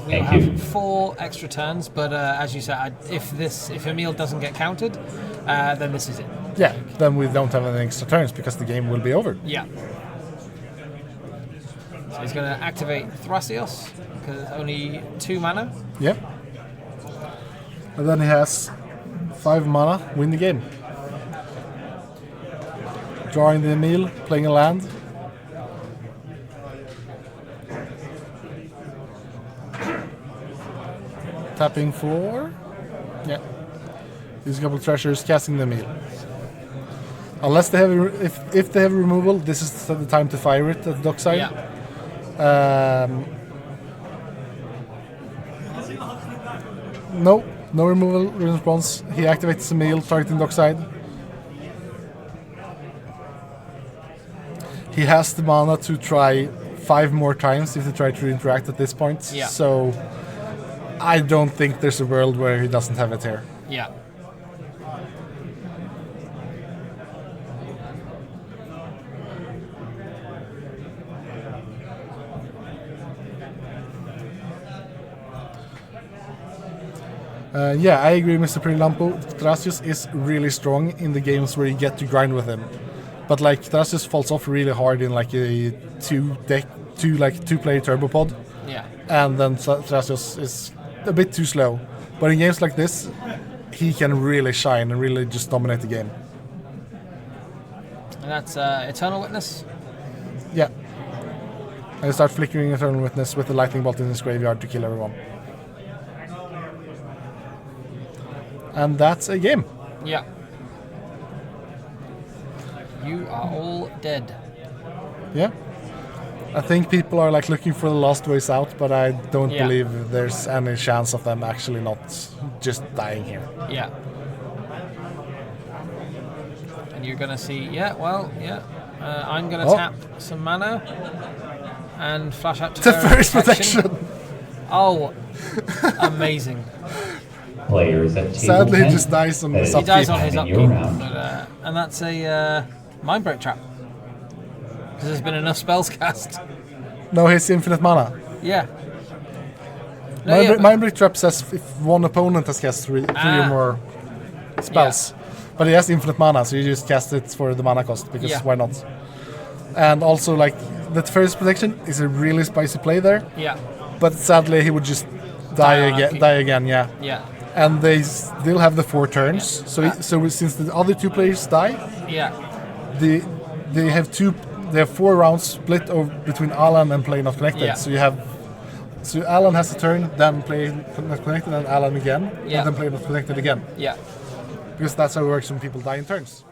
We'll Thank have you. 4 extra turns, but as you said, if Emil doesn't get counted, then this is it. Yeah, then we don't have any extra turns because the game will be over. Yeah. So he's going to activate Thrasios, because it's only 2 mana. Yep. And then he has 5 mana, win the game. Drawing the meal, playing a land. Tapping 4. Yeah. Use a couple of treasures, casting the meal. Unless they have if they have removal, this is the time to fire it at the dockside. Yeah. No removal response. He activates the meal, targeting dockside. He has the mana to try 5 more times if they try to interact at this point. Yeah. So I don't think there's a world where he doesn't have it here. Yeah. I agree, Mr. Prilampo. Thrasios is really strong in the games where you get to grind with him. But like Thrasios falls off really hard in like a 2-player turbo pod. Yeah. And then Thrasios is a bit too slow. But in games like this, he can really shine and really just dominate the game. And that's Eternal Witness. Yeah. And he start flickering Eternal Witness with the lightning bolt in his graveyard to kill everyone. And that's a game. Yeah. You are all dead. Yeah. I think people are like looking for the last ways out, but I don't Yeah. believe there's any chance of them actually not just dying here. Yeah. And you're gonna see, I'm gonna tap some mana and flash out to The Fairy first protection! Oh, amazing. Players at table Sadly, he 10. just dies on That the is He upkeep. dies on his time in your upkeep, round. but, and that's a Mindbreak Trap. Because there's been enough spells cast. No, he's infinite mana. Yeah. No, yeah, but- Mindbreak Trap says if one opponent has cast three or more spells. But he has infinite mana, so you just cast it for the mana cost, because why not? And also, like, that first protection is a really spicy play there. Yeah. But sadly, he would just die again, yeah. Yeah. And they still have the 4 turns. So since the other 2 players die, Yeah. they have 4 rounds split between Alan and Play Not Connected. Yeah. So Alan has a turn, then Play Not Connected, and Alan again, Yeah. and then Play Not Connected again. Yeah. Because that's how it works when people die in turns.